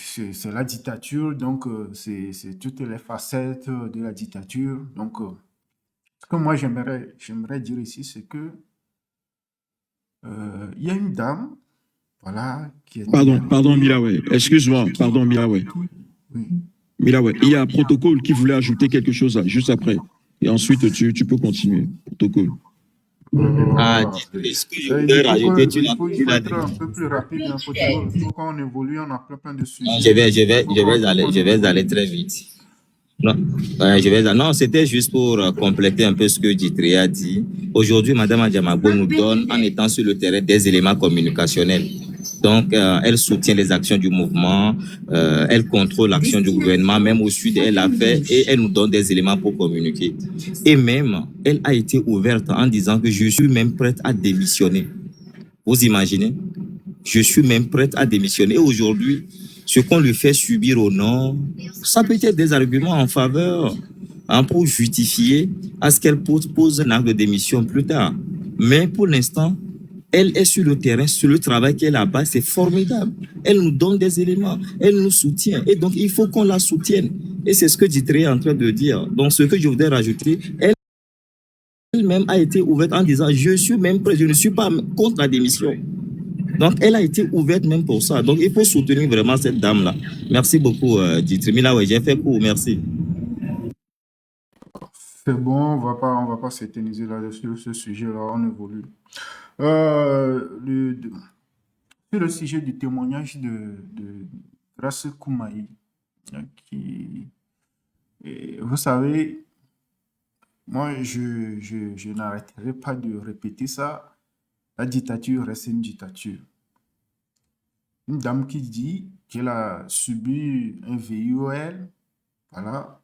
c'est la dictature, donc c'est toutes les facettes de la dictature. Donc, ce que moi j'aimerais dire ici, c'est que il y a une dame, voilà, qui a été Pardon, arrêtée. Milawe. Excuse-moi, pardon, Milawe. Oui. Milawe, il y a un protocole qui voulait ajouter quelque chose là, juste après. Et ensuite, tu peux continuer. Protocole. Ah, Oh, ce que je voudrais rajouter, il tu faut l'as être dit. un peu plus rapide, hein, il faut qu'on évolue, on a plein de Non, sujets. Il faut je qu'on vais aller évolue. très vite. Non, non, c'était juste pour compléter un peu ce que Djitré a dit. Aujourd'hui, Madame Adjamabo nous donne, en étant sur le terrain, des éléments communicationnels. Donc, elle soutient les actions du mouvement, elle contrôle l'action du gouvernement, même au sud, elle l'a fait et elle nous donne des éléments pour communiquer. Et même, elle a été ouverte en disant que je suis même prête à démissionner. Vous imaginez? Je suis même prête à démissionner. Et aujourd'hui, ce qu'on lui fait subir au nord, ça peut être des arguments en faveur, hein, pour justifier à ce qu'elle pose un acte de démission plus tard. Mais pour l'instant, elle est sur le terrain, sur le travail qu'elle a bas, c'est formidable. Elle nous donne des éléments, elle nous soutient. Et donc, il faut qu'on la soutienne. Et c'est ce que Djitré est en train de dire. Donc, ce que je voudrais rajouter, elle-même a été ouverte en disant, je suis même prête, je ne suis pas contre la démission. Donc, elle a été ouverte même pour ça. Donc, il faut soutenir vraiment cette dame-là. Merci beaucoup, Dietrich. Là, ouais, j'ai fait court. Merci. C'est bon, on va pas s'éterniser là-dessus, ce sujet-là, on évolue. Sur le sujet du témoignage de Grace Koumaï, qui, et vous savez, moi, je n'arrêterai pas de répéter ça. La dictature reste une dictature. Une dame qui dit qu'elle a subi un VIOL, voilà.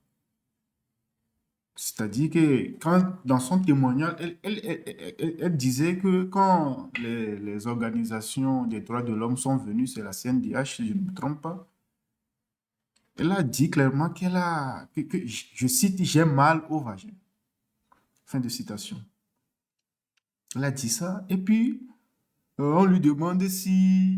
C'est-à-dire que quand, dans son témoignage, elle disait que quand les organisations des droits de l'homme sont venues, c'est la CNDH, si je ne me trompe pas, elle a dit clairement je cite, j'ai mal au vagin. Fin de citation. Elle a dit ça. Et puis, on lui demande si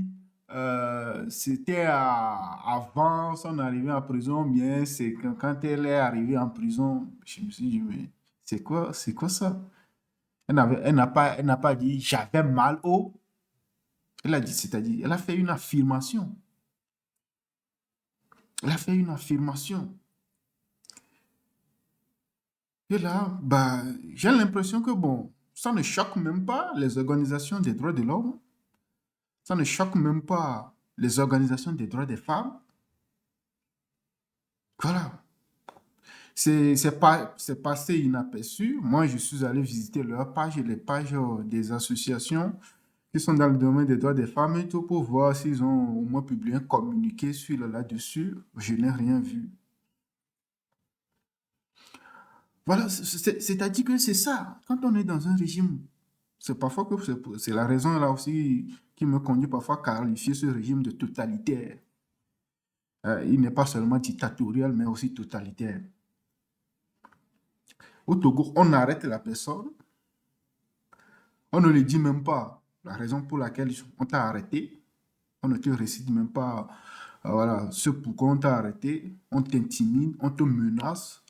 c'était avant son arrivée en prison, bien c'est quand elle est arrivée en prison. Je me suis dit, mais c'est quoi ça? Elle n'a pas dit j'avais mal au. Elle a dit, c'est-à-dire, elle a fait une affirmation. Elle a fait une affirmation. Et là, bah, j'ai l'impression que bon, ça ne choque même pas les organisations des droits de l'homme. Ça ne choque même pas les organisations des droits des femmes. Voilà. C'est passé inaperçu. Moi, je suis allé visiter leur page et les pages des associations qui sont dans le domaine des droits des femmes et tout pour voir s'ils ont au moins publié un communiqué sur là-dessus. Je n'ai rien vu. Voilà, c'est-à-dire que c'est ça. Quand on est dans un régime, c'est parfois que c'est la raison là aussi qui me conduit parfois à qualifier ce régime de totalitaire. Il n'est pas seulement dictatorial, mais aussi totalitaire. Au Togo, on arrête la personne, on ne lui dit même pas la raison pour laquelle on t'a arrêté, on ne te récite même pas voilà, ce pourquoi on t'a arrêté, on t'intimide, on te menace,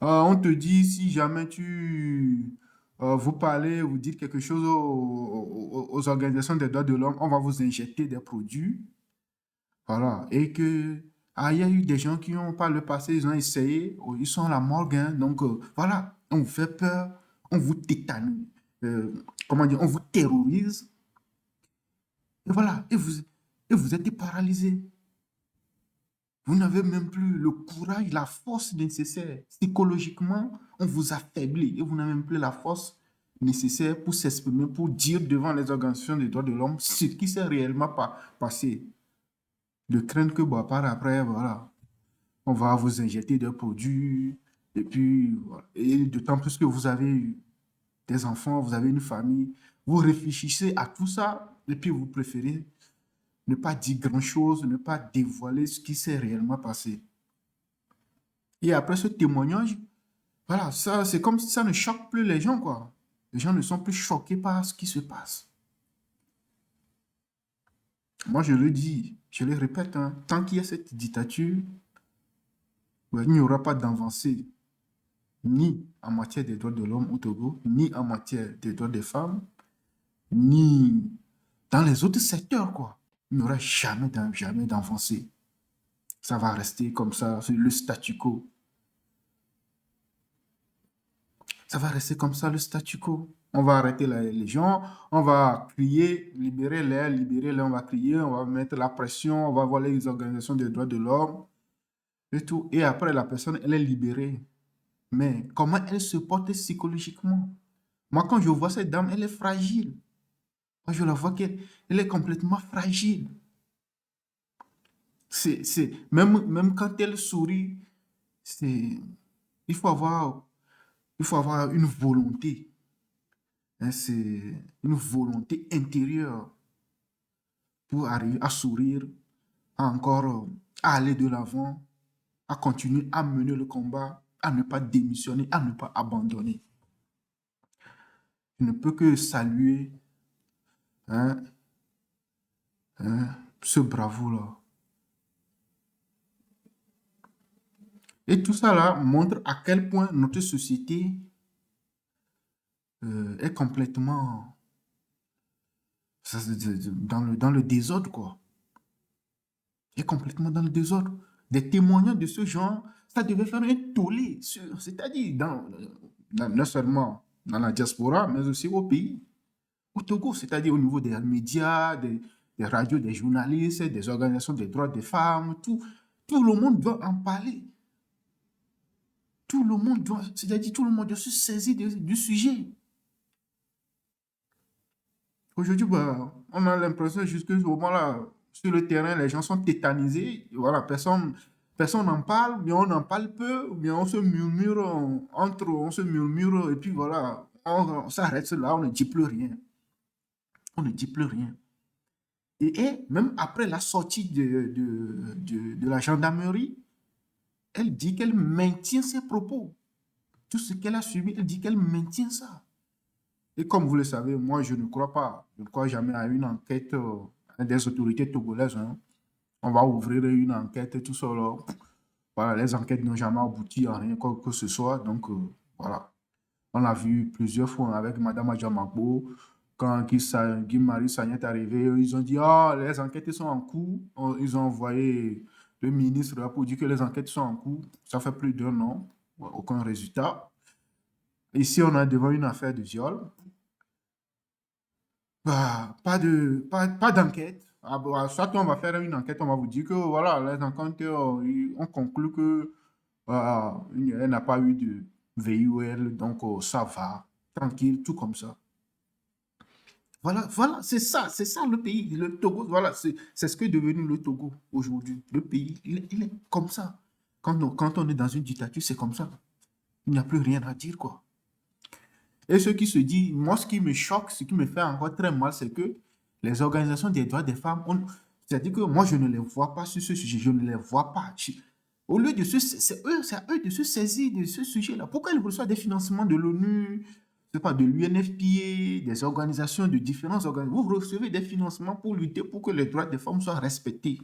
on te dit si jamais vous parlez, vous dites quelque chose aux organisations des droits de l'homme, on va vous injecter des produits. Voilà. Et que, il y a eu des gens qui ont, par le passé, ils ont essayé, ils sont à la morgue, hein. Donc, voilà, on vous fait peur, on vous tétanise, comment dire, on vous terrorise. Et voilà, et vous êtes paralysé. Vous n'avez même plus le courage, la force nécessaire. Psychologiquement, on vous affaiblit et vous n'avez même plus la force nécessaire pour s'exprimer, pour dire devant les organisations des droits de l'homme ce qui s'est réellement passé. De craindre que bon, par après, voilà, on va vous injecter des produits. Et puis, voilà. Et d'autant plus que vous avez des enfants, vous avez une famille. Vous réfléchissez à tout ça et puis vous préférez ne pas dire grand-chose, ne pas dévoiler ce qui s'est réellement passé. Et après ce témoignage, voilà, ça, c'est comme si ça ne choque plus les gens, quoi. Les gens ne sont plus choqués par ce qui se passe. Moi, je le dis, Je le répète, hein, tant qu'il y a cette dictature, ouais, il n'y aura pas d'avancée ni en matière des droits de l'homme au Togo, ni en matière des droits des femmes, ni dans les autres secteurs, quoi. Il n'y aura jamais d'avancée. Ça va rester comme ça, c'est le statu quo. Ça va rester comme ça, le statu quo. On va arrêter les gens, on va crier, libérez-les, on va crier, on va mettre la pression, on va voir les organisations des droits de l'homme et tout. Et après, la personne, elle est libérée. Mais comment elle se porte psychologiquement? Moi, quand je vois cette dame, elle est fragile. Moi, je la vois qu'elle elle est complètement fragile. Même quand elle sourit, c'est, il faut avoir, il faut avoir une volonté. Hein, c'est une volonté intérieure pour arriver à sourire, à encore à aller de l'avant, à continuer à mener le combat, à ne pas démissionner, à ne pas abandonner. Je ne peux que saluer, hein, ce bravo-là. Et tout ça là montre à quel point notre société est complètement dans le désordre, quoi. Est complètement dans le désordre. Des témoignages de ce genre, ça devait faire un tollé, c'est-à-dire non seulement dans la diaspora, mais aussi au pays, au Togo, c'est-à-dire au niveau des médias, des radios, des journalistes, des organisations des droits des femmes, tout le monde doit en parler. Tout le monde doit, c'est-à-dire tout le monde doit se saisir du sujet. Aujourd'hui, bah, on a l'impression jusque au moment là, sur le terrain, les gens sont tétanisés. Voilà, personne n'en parle, bien on en parle peu, ou bien on se murmure on se murmure, et puis voilà, on s'arrête là, on ne dit plus rien. On ne dit plus rien. Et même après la sortie de la gendarmerie, elle dit qu'elle maintient ses propos. Tout ce qu'elle a subi, elle dit qu'elle maintient ça. Et comme vous le savez, moi, je ne crois pas, je ne crois jamais à une enquête des autorités togolaises, hein. On va ouvrir une enquête, tout ça, là. Voilà, les enquêtes n'ont jamais abouti à rien, quoi que ce soit. Donc, voilà. On l'a vu plusieurs fois avec Madame Adjamako. Quand Guy Marius Sagna est arrivé, ils ont dit, ah, les enquêtes sont en cours. Ils ont envoyé le ministre là pour dire que les enquêtes sont en cours. Ça fait plus d'un an, aucun résultat. Ici, on a devant une affaire de viol. Bah, pas d'enquête. Ah, bah, soit on va faire une enquête, on va vous dire que voilà, les enquêtes, on conclut que elle n'a pas eu de VIOL, donc ça va, tranquille, tout comme ça. Voilà, c'est ça le pays, le Togo, voilà, c'est ce que est devenu le Togo aujourd'hui. Le pays, il est comme ça. Quand on est dans une dictature, c'est comme ça. Il n'y a plus rien à dire, quoi. Et ce qui se dit, moi, ce qui me choque, ce qui me fait encore très mal, c'est que les organisations des droits des femmes, c'est-à-dire que moi, je ne les vois pas sur ce sujet, je ne les vois pas. Au lieu de c'est à eux de se saisir de ce sujet-là. Pourquoi ils reçoivent des financements de l'ONU, c'est pas de l'UNFPA, des organisations, de différentes organisations. Vous recevez des financements pour lutter pour que les droits des femmes soient respectés.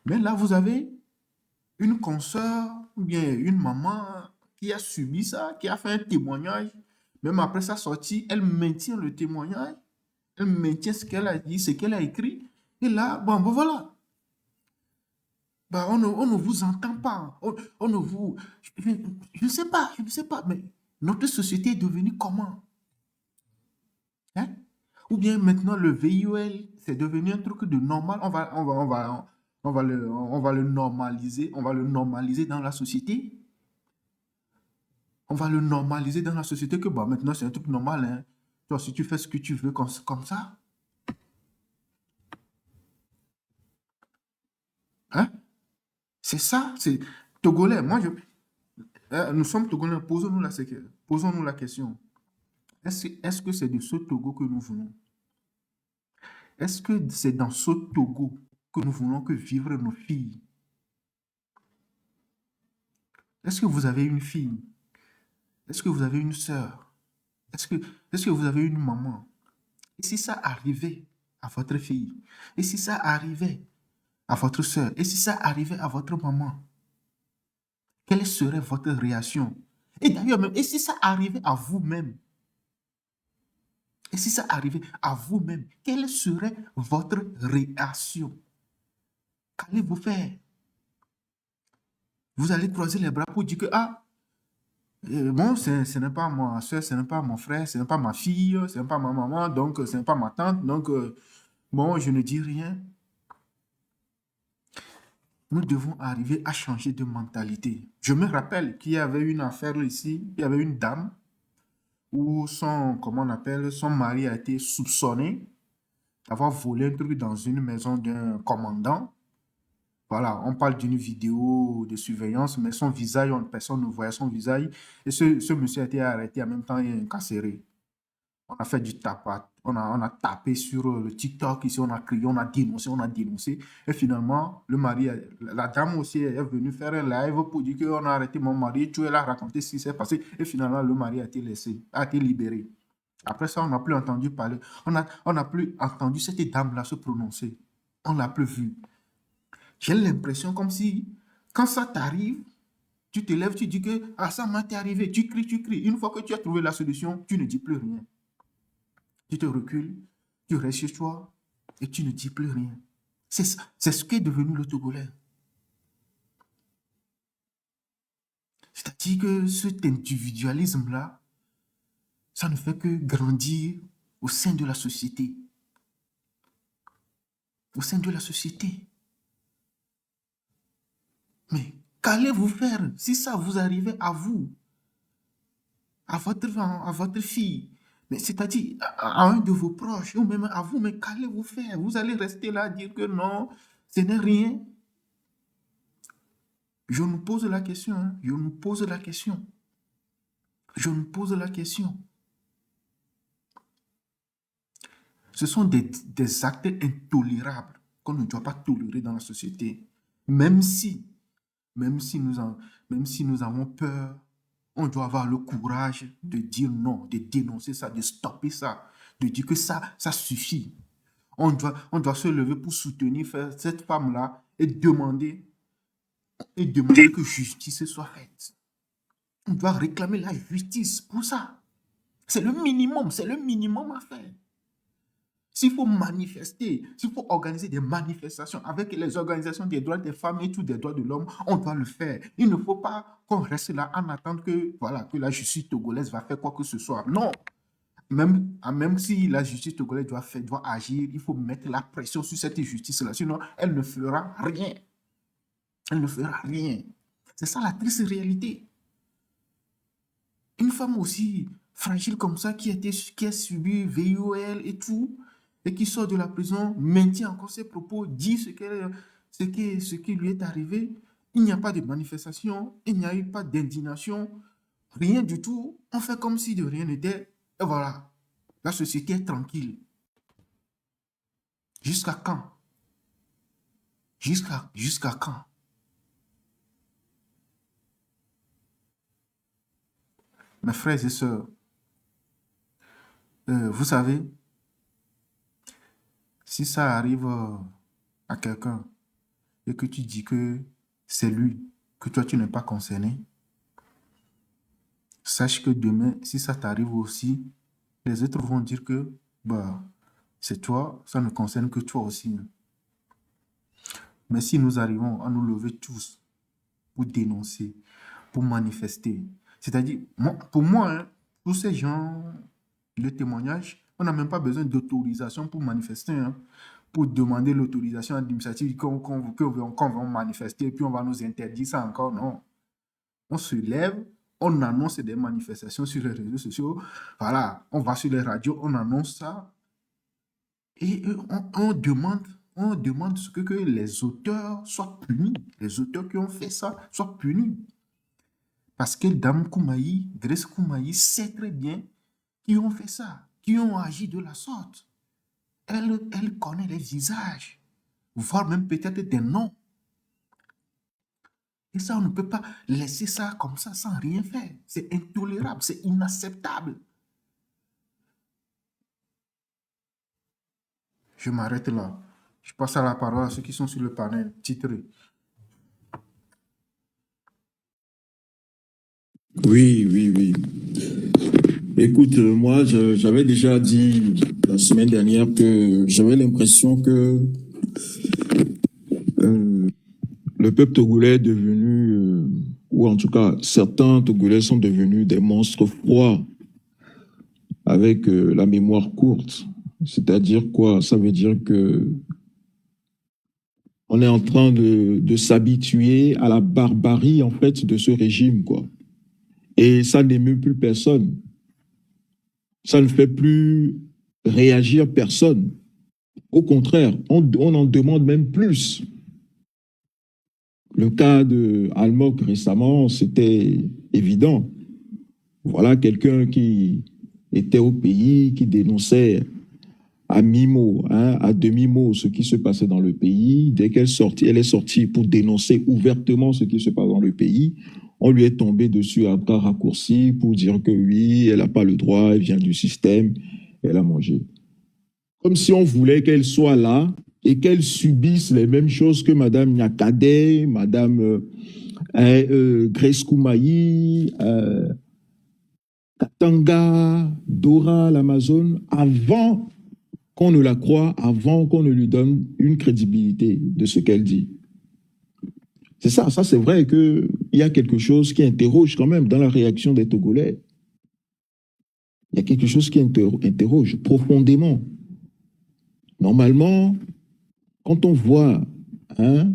Mais là, vous avez une consoeur ou bien une maman qui a subi ça, qui a fait un témoignage. Même après sa sortie, elle maintient le témoignage, elle maintient ce qu'elle a dit, ce qu'elle a écrit. Et là, bon voilà. Bah, on ne vous entend pas. On ne vous... Je ne sais pas, mais notre société est devenue comment? Hein? Ou bien maintenant, le VIOL, c'est devenu un truc de normal. On va le normaliser. On va le normaliser dans la société. On va le normaliser dans la société que bah, maintenant, c'est un truc normal. Hein. Toi, si tu fais ce que tu veux comme ça, hein? C'est ça, c'est Togolais. Nous sommes Togolais. Posons-nous la question. Est-ce que c'est de ce Togo que nous voulons? Est-ce que c'est dans ce Togo que nous voulons que vivent nos filles? Est-ce que vous avez une fille? Est-ce que vous avez une sœur? Est-ce que vous avez une maman? Et si ça arrivait à votre fille? Et si ça arrivait à votre soeur, et si ça arrivait à votre maman, quelle serait votre réaction? Et d'ailleurs, même, et si ça arrivait à vous-même, et si ça arrivait à vous-même, quelle serait votre réaction? Qu'allez-vous faire? Vous allez croiser les bras pour dire que, ah, bon, ce n'est pas ma soeur, ce n'est pas mon frère, ce n'est pas ma fille, ce n'est pas ma maman, donc ce n'est pas ma tante, donc bon, je ne dis rien. Nous devons arriver à changer de mentalité. Je me rappelle qu'il y avait une affaire ici, il y avait une dame où comment on appelle, son mari a été soupçonné d'avoir volé un truc dans une maison d'un commandant. Voilà, on parle d'une vidéo de surveillance, mais son visage, personne ne voyait son visage. Et ce monsieur a été arrêté en même temps et incarcéré. On a fait du tapat, on a tapé sur le TikTok, ici on a crié, on a dénoncé. Et finalement, le mari, la dame aussi est venue faire un live pour dire qu'on a arrêté mon mari, tu elle a raconté ce qui s'est passé. Et finalement, le mari a été laissé, a été libéré. Après ça, on n'a plus entendu parler, on n'a plus entendu cette dame-là se prononcer. On l'a plus vue. J'ai l'impression comme si, quand ça t'arrive, tu te lèves, tu dis que ah, ça m'est arrivé, tu cries, tu cries. Une fois que tu as trouvé la solution, tu ne dis plus rien. Tu te recules, tu restes chez toi et tu ne dis plus rien. C'est ce qu'est devenu le Togolais. C'est-à-dire que cet individualisme-là, ça ne fait que grandir au sein de la société. Au sein de la société. Mais qu'allez-vous faire si ça vous arrivait à vous, à votre fille, mais c'est-à-dire à un de vos proches, ou même à vous, mais qu'allez-vous faire? Vous allez rester là, dire que non, ce n'est rien. Je nous pose la question, hein. Je nous pose la question. Je nous pose la question. Ce sont des actes intolérables qu'on ne doit pas tolérer dans la société. Même si nous avons peur, on doit avoir le courage de dire non, de dénoncer ça, de stopper ça, de dire que ça suffit. On doit se lever pour soutenir cette femme-là et demander que justice soit faite. On doit réclamer la justice pour ça. C'est le minimum à faire. S'il faut manifester, s'il faut organiser des manifestations avec les organisations des droits des femmes et tous des droits de l'homme, on doit le faire. Il ne faut pas qu'on reste là en attendant que la justice togolaise va faire quoi que ce soit. Non. Même si la justice togolaise doit agir, il faut mettre la pression sur cette justice-là. Sinon, elle ne fera rien. Elle ne fera rien. C'est ça la triste réalité. Une femme aussi fragile comme ça, qui a subi VIOL et tout, et qui sort de la prison, maintient encore ses propos, dit ce qui lui est arrivé. Il n'y a pas de manifestation, il n'y a eu pas d'indignation, rien du tout. On fait comme si de rien n'était. Et voilà, la société est tranquille. Jusqu'à quand? Jusqu'à quand? Mes frères et sœurs, vous savez, si ça arrive à quelqu'un et que tu dis que c'est lui, que toi tu n'es pas concerné, sache que demain, si ça t'arrive aussi, les autres vont dire que c'est toi, ça ne concerne que toi aussi. Mais si nous arrivons à nous lever tous pour dénoncer, pour manifester, c'est-à-dire, pour moi, hein, tous ces gens, le témoignage, on n'a même pas besoin d'autorisation pour manifester, hein, pour demander l'autorisation administrative qu'on va manifester, et puis on va nous interdire ça encore, non. On se lève, on annonce des manifestations sur les réseaux sociaux, voilà, on va sur les radios, on annonce ça, et on demande que les auteurs soient punis, les auteurs qui ont fait ça soient punis. Parce que Dame Koumaï, Grace Koumaï sait très bien qui ont fait ça, qui ont agi de la sorte. Elle connaît les visages, voire même peut-être des noms. Et ça, on ne peut pas laisser ça comme ça sans rien faire. C'est intolérable, c'est inacceptable. Je m'arrête là. Je passe à la parole à ceux qui sont sur le panel titré. Oui, oui, oui. Écoute, moi, j'avais déjà dit la semaine dernière que j'avais l'impression que euh, le peuple togolais est devenu, ou en tout cas, certains Togolais sont devenus des monstres froids avec la mémoire courte. C'est-à-dire quoi? Ça veut dire que on est en train de s'habituer à la barbarie, en fait, de ce régime, quoi. Et ça n'émeut plus personne. Ça ne fait plus réagir personne. Au contraire, on en demande même plus. Le cas de Almok récemment, c'était évident. Voilà quelqu'un qui était au pays, qui dénonçait à mi-mot, hein, à demi-mot ce qui se passait dans le pays. Dès qu'elle sortit, elle est sortie pour dénoncer ouvertement ce qui se passe dans le pays. On lui est tombé dessus à bras raccourcis pour dire que oui, elle n'a pas le droit, elle vient du système, elle a mangé. Comme si on voulait qu'elle soit là et qu'elle subisse les mêmes choses que Madame Nyakade, Madame Grace Koumaï, Katanga, Dora, l'Amazon, avant qu'on ne la croie, avant qu'on ne lui donne une crédibilité de ce qu'elle dit. C'est ça c'est vrai qu'il y a quelque chose qui interroge quand même dans la réaction des Togolais. Il y a quelque chose qui interroge profondément. Normalement, quand on voit la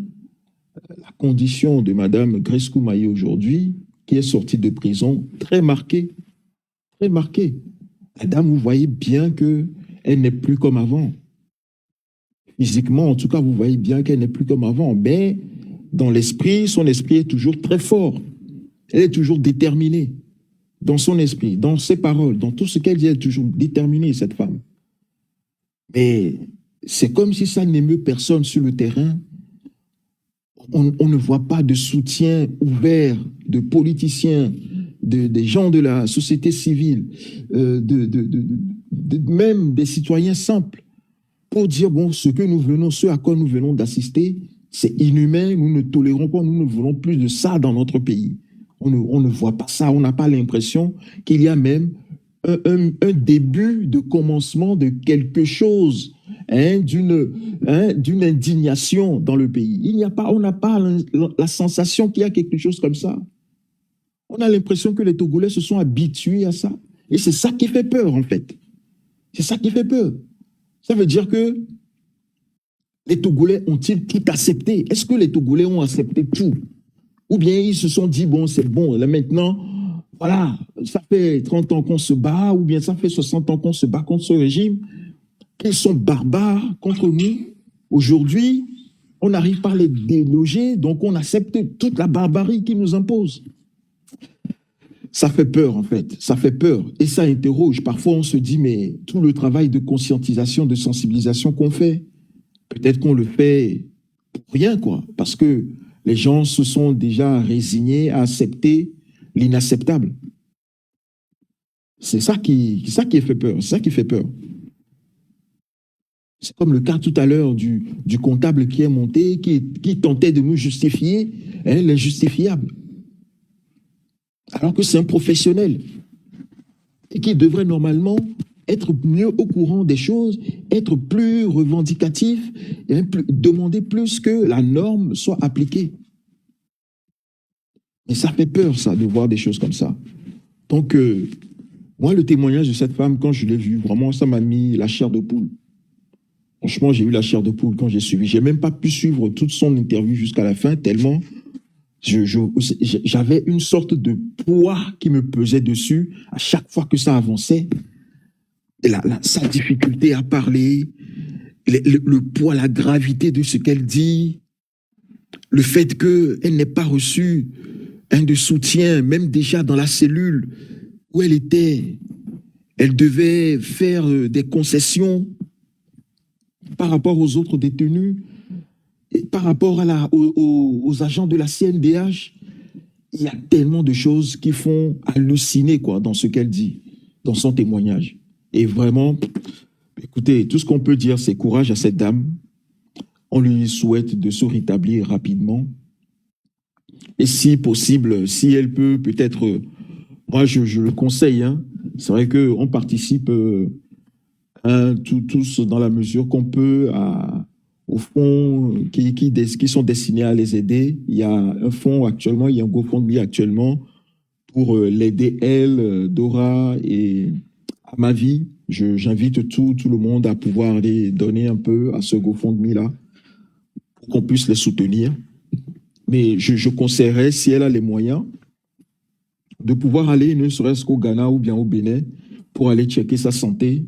condition de Madame Grace Koumaï aujourd'hui, qui est sortie de prison, très marquée. La dame, vous voyez bien qu'elle n'est plus comme avant. Physiquement, en tout cas, vous voyez bien qu'elle n'est plus comme avant. Mais dans l'esprit, son esprit est toujours très fort. Elle est toujours déterminée. Dans son esprit, dans ses paroles, dans tout ce qu'elle dit, elle est toujours déterminée, cette femme. Mais c'est comme si ça n'émeut personne sur le terrain. On ne voit pas de soutien ouvert de politiciens, des gens de la société civile, même des citoyens simples, pour dire, bon, ce à quoi nous venons d'assister, c'est inhumain, nous ne tolérons pas, nous ne voulons plus de ça dans notre pays. On ne voit pas ça, on n'a pas l'impression qu'il y a même un début de commencement de quelque chose, d'une indignation dans le pays. On n'a pas la sensation qu'il y a quelque chose comme ça. On a l'impression que les Togolais se sont habitués à ça. Et c'est ça qui fait peur, en fait. C'est ça qui fait peur. Ça veut dire que les Togolais ont-ils tout accepté? Est-ce que les Togolais ont accepté tout? Ou bien ils se sont dit, bon, c'est bon, là maintenant, voilà, ça fait 30 ans qu'on se bat, ou bien ça fait 60 ans qu'on se bat contre ce régime, qu'ils sont barbares contre nous. Aujourd'hui, on n'arrive pas à les déloger, donc on accepte toute la barbarie qu'ils nous imposent. Ça fait peur, en fait, ça fait peur, et ça interroge. Parfois, on se dit, mais tout le travail de conscientisation, de sensibilisation qu'on fait, peut-être qu'on le fait pour rien, quoi, parce que les gens se sont déjà résignés à accepter l'inacceptable. C'est ça qui fait peur. C'est ça qui fait peur. C'est comme le cas tout à l'heure du comptable qui est monté, qui tentait de nous justifier l'injustifiable. Alors que c'est un professionnel et qui devrait normalement être mieux au courant des choses, être plus revendicatif, et demander plus que la norme soit appliquée. Et ça fait peur, ça, de voir des choses comme ça. Donc, moi, le témoignage de cette femme, quand je l'ai vu, vraiment, ça m'a mis la chair de poule. Franchement, j'ai eu la chair de poule quand j'ai suivi. J'ai même pas pu suivre toute son interview jusqu'à la fin, tellement j'avais une sorte de poids qui me pesait dessus à chaque fois que ça avançait. Et sa difficulté à parler, le poids, la gravité de ce qu'elle dit, le fait qu'elle n'ait pas reçu de soutien, même déjà dans la cellule où elle était, elle devait faire des concessions par rapport aux autres détenus, et par rapport aux agents de la CNDH. Il y a tellement de choses qui font halluciner, quoi, dans ce qu'elle dit, dans son témoignage. Et vraiment, écoutez, tout ce qu'on peut dire, c'est courage à cette dame. On lui souhaite de se rétablir rapidement. Et si possible, si elle peut, peut-être, moi je le conseille, hein. C'est vrai qu'on participe tous dans la mesure qu'on peut aux fonds qui sont destinés à les aider. Il y a un fonds actuellement, il y a un GoFundMe actuellement pour l'aider elle, Dora et à ma vie. J'invite tout le monde à pouvoir aller donner un peu à ce GoFundMe-là pour qu'on puisse les soutenir. Mais je conseillerais, si elle a les moyens, de pouvoir aller, ne serait-ce qu'au Ghana ou bien au Bénin, pour aller checker sa santé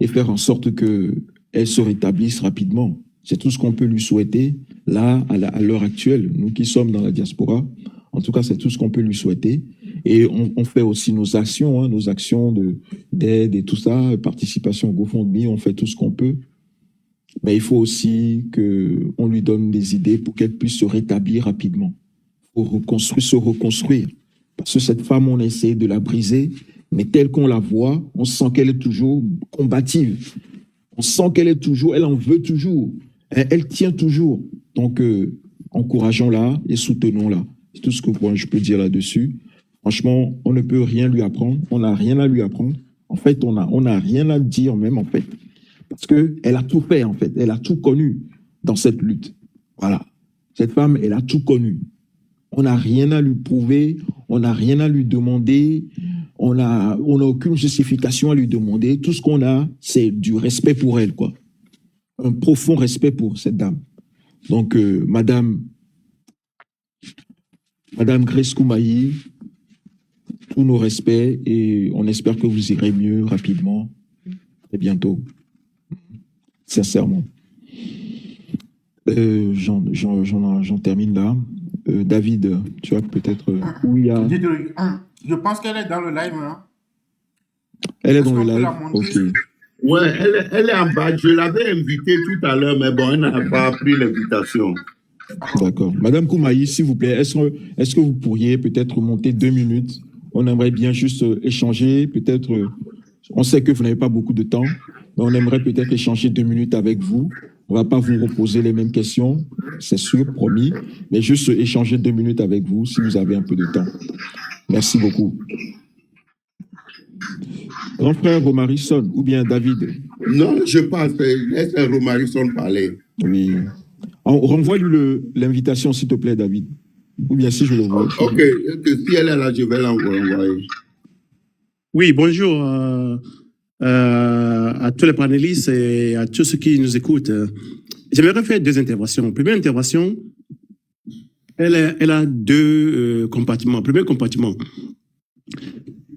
et faire en sorte qu'elle se rétablisse rapidement. C'est tout ce qu'on peut lui souhaiter, là, à l'heure actuelle. Nous qui sommes dans la diaspora, en tout cas, c'est tout ce qu'on peut lui souhaiter. Et on fait aussi nos actions d'aide et tout ça, participation au GoFundMe, on fait tout ce qu'on peut. Mais il faut aussi qu'on lui donne des idées pour qu'elle puisse se rétablir rapidement. Il faut se reconstruire. Parce que cette femme, on essaie de la briser, mais telle qu'on la voit, on sent qu'elle est toujours combative. On sent qu'elle est toujours, elle en veut toujours. Elle tient toujours. Donc, encourageons-la et soutenons-la. C'est tout ce que moi, je peux dire là-dessus. Franchement, on ne peut rien lui apprendre. On n'a rien à lui apprendre. En fait, on n'a rien à dire même, en fait. Parce qu'elle a tout fait, en fait. Elle a tout connu dans cette lutte. Voilà. Cette femme, elle a tout connu. On n'a rien à lui prouver. On n'a rien à lui demander. On n'a aucune justification à lui demander. Tout ce qu'on a, c'est du respect pour elle, quoi. Un profond respect pour cette dame. Donc, Madame Grace Koumaï, tous nos respects et on espère que vous irez mieux rapidement et bientôt. Sincèrement. J'en termine là. David, tu as peut-être... où il y a... Je pense qu'elle est dans le live. Hein? Elle est dans le live. Ok. Ouais, elle est en bas. Je l'avais invitée tout à l'heure, mais bon, elle n'a pas pris l'invitation. D'accord. Madame Koumaï, s'il vous plaît, est-ce que vous pourriez peut-être monter 2 minutes? On aimerait bien juste échanger, peut-être... on sait que vous n'avez pas beaucoup de temps, mais on aimerait peut-être échanger 2 minutes avec vous. On ne va pas vous reposer les mêmes questions, c'est sûr, promis, mais juste échanger 2 minutes avec vous si vous avez un peu de temps. Merci beaucoup. Grand frère Romarison, ou bien David? Non, je pense, laisse Romarison parler. Oui. Renvoie-lui l'invitation, s'il te plaît, David. Ou bien si je le vois. Ok, si elle est là, je vais l'envoyer. Oui, bonjour à tous les panélistes et à tous ceux qui nous écoutent. J'aimerais faire 2 interventions. Première intervention, elle a 2 compartiments. Premier compartiment.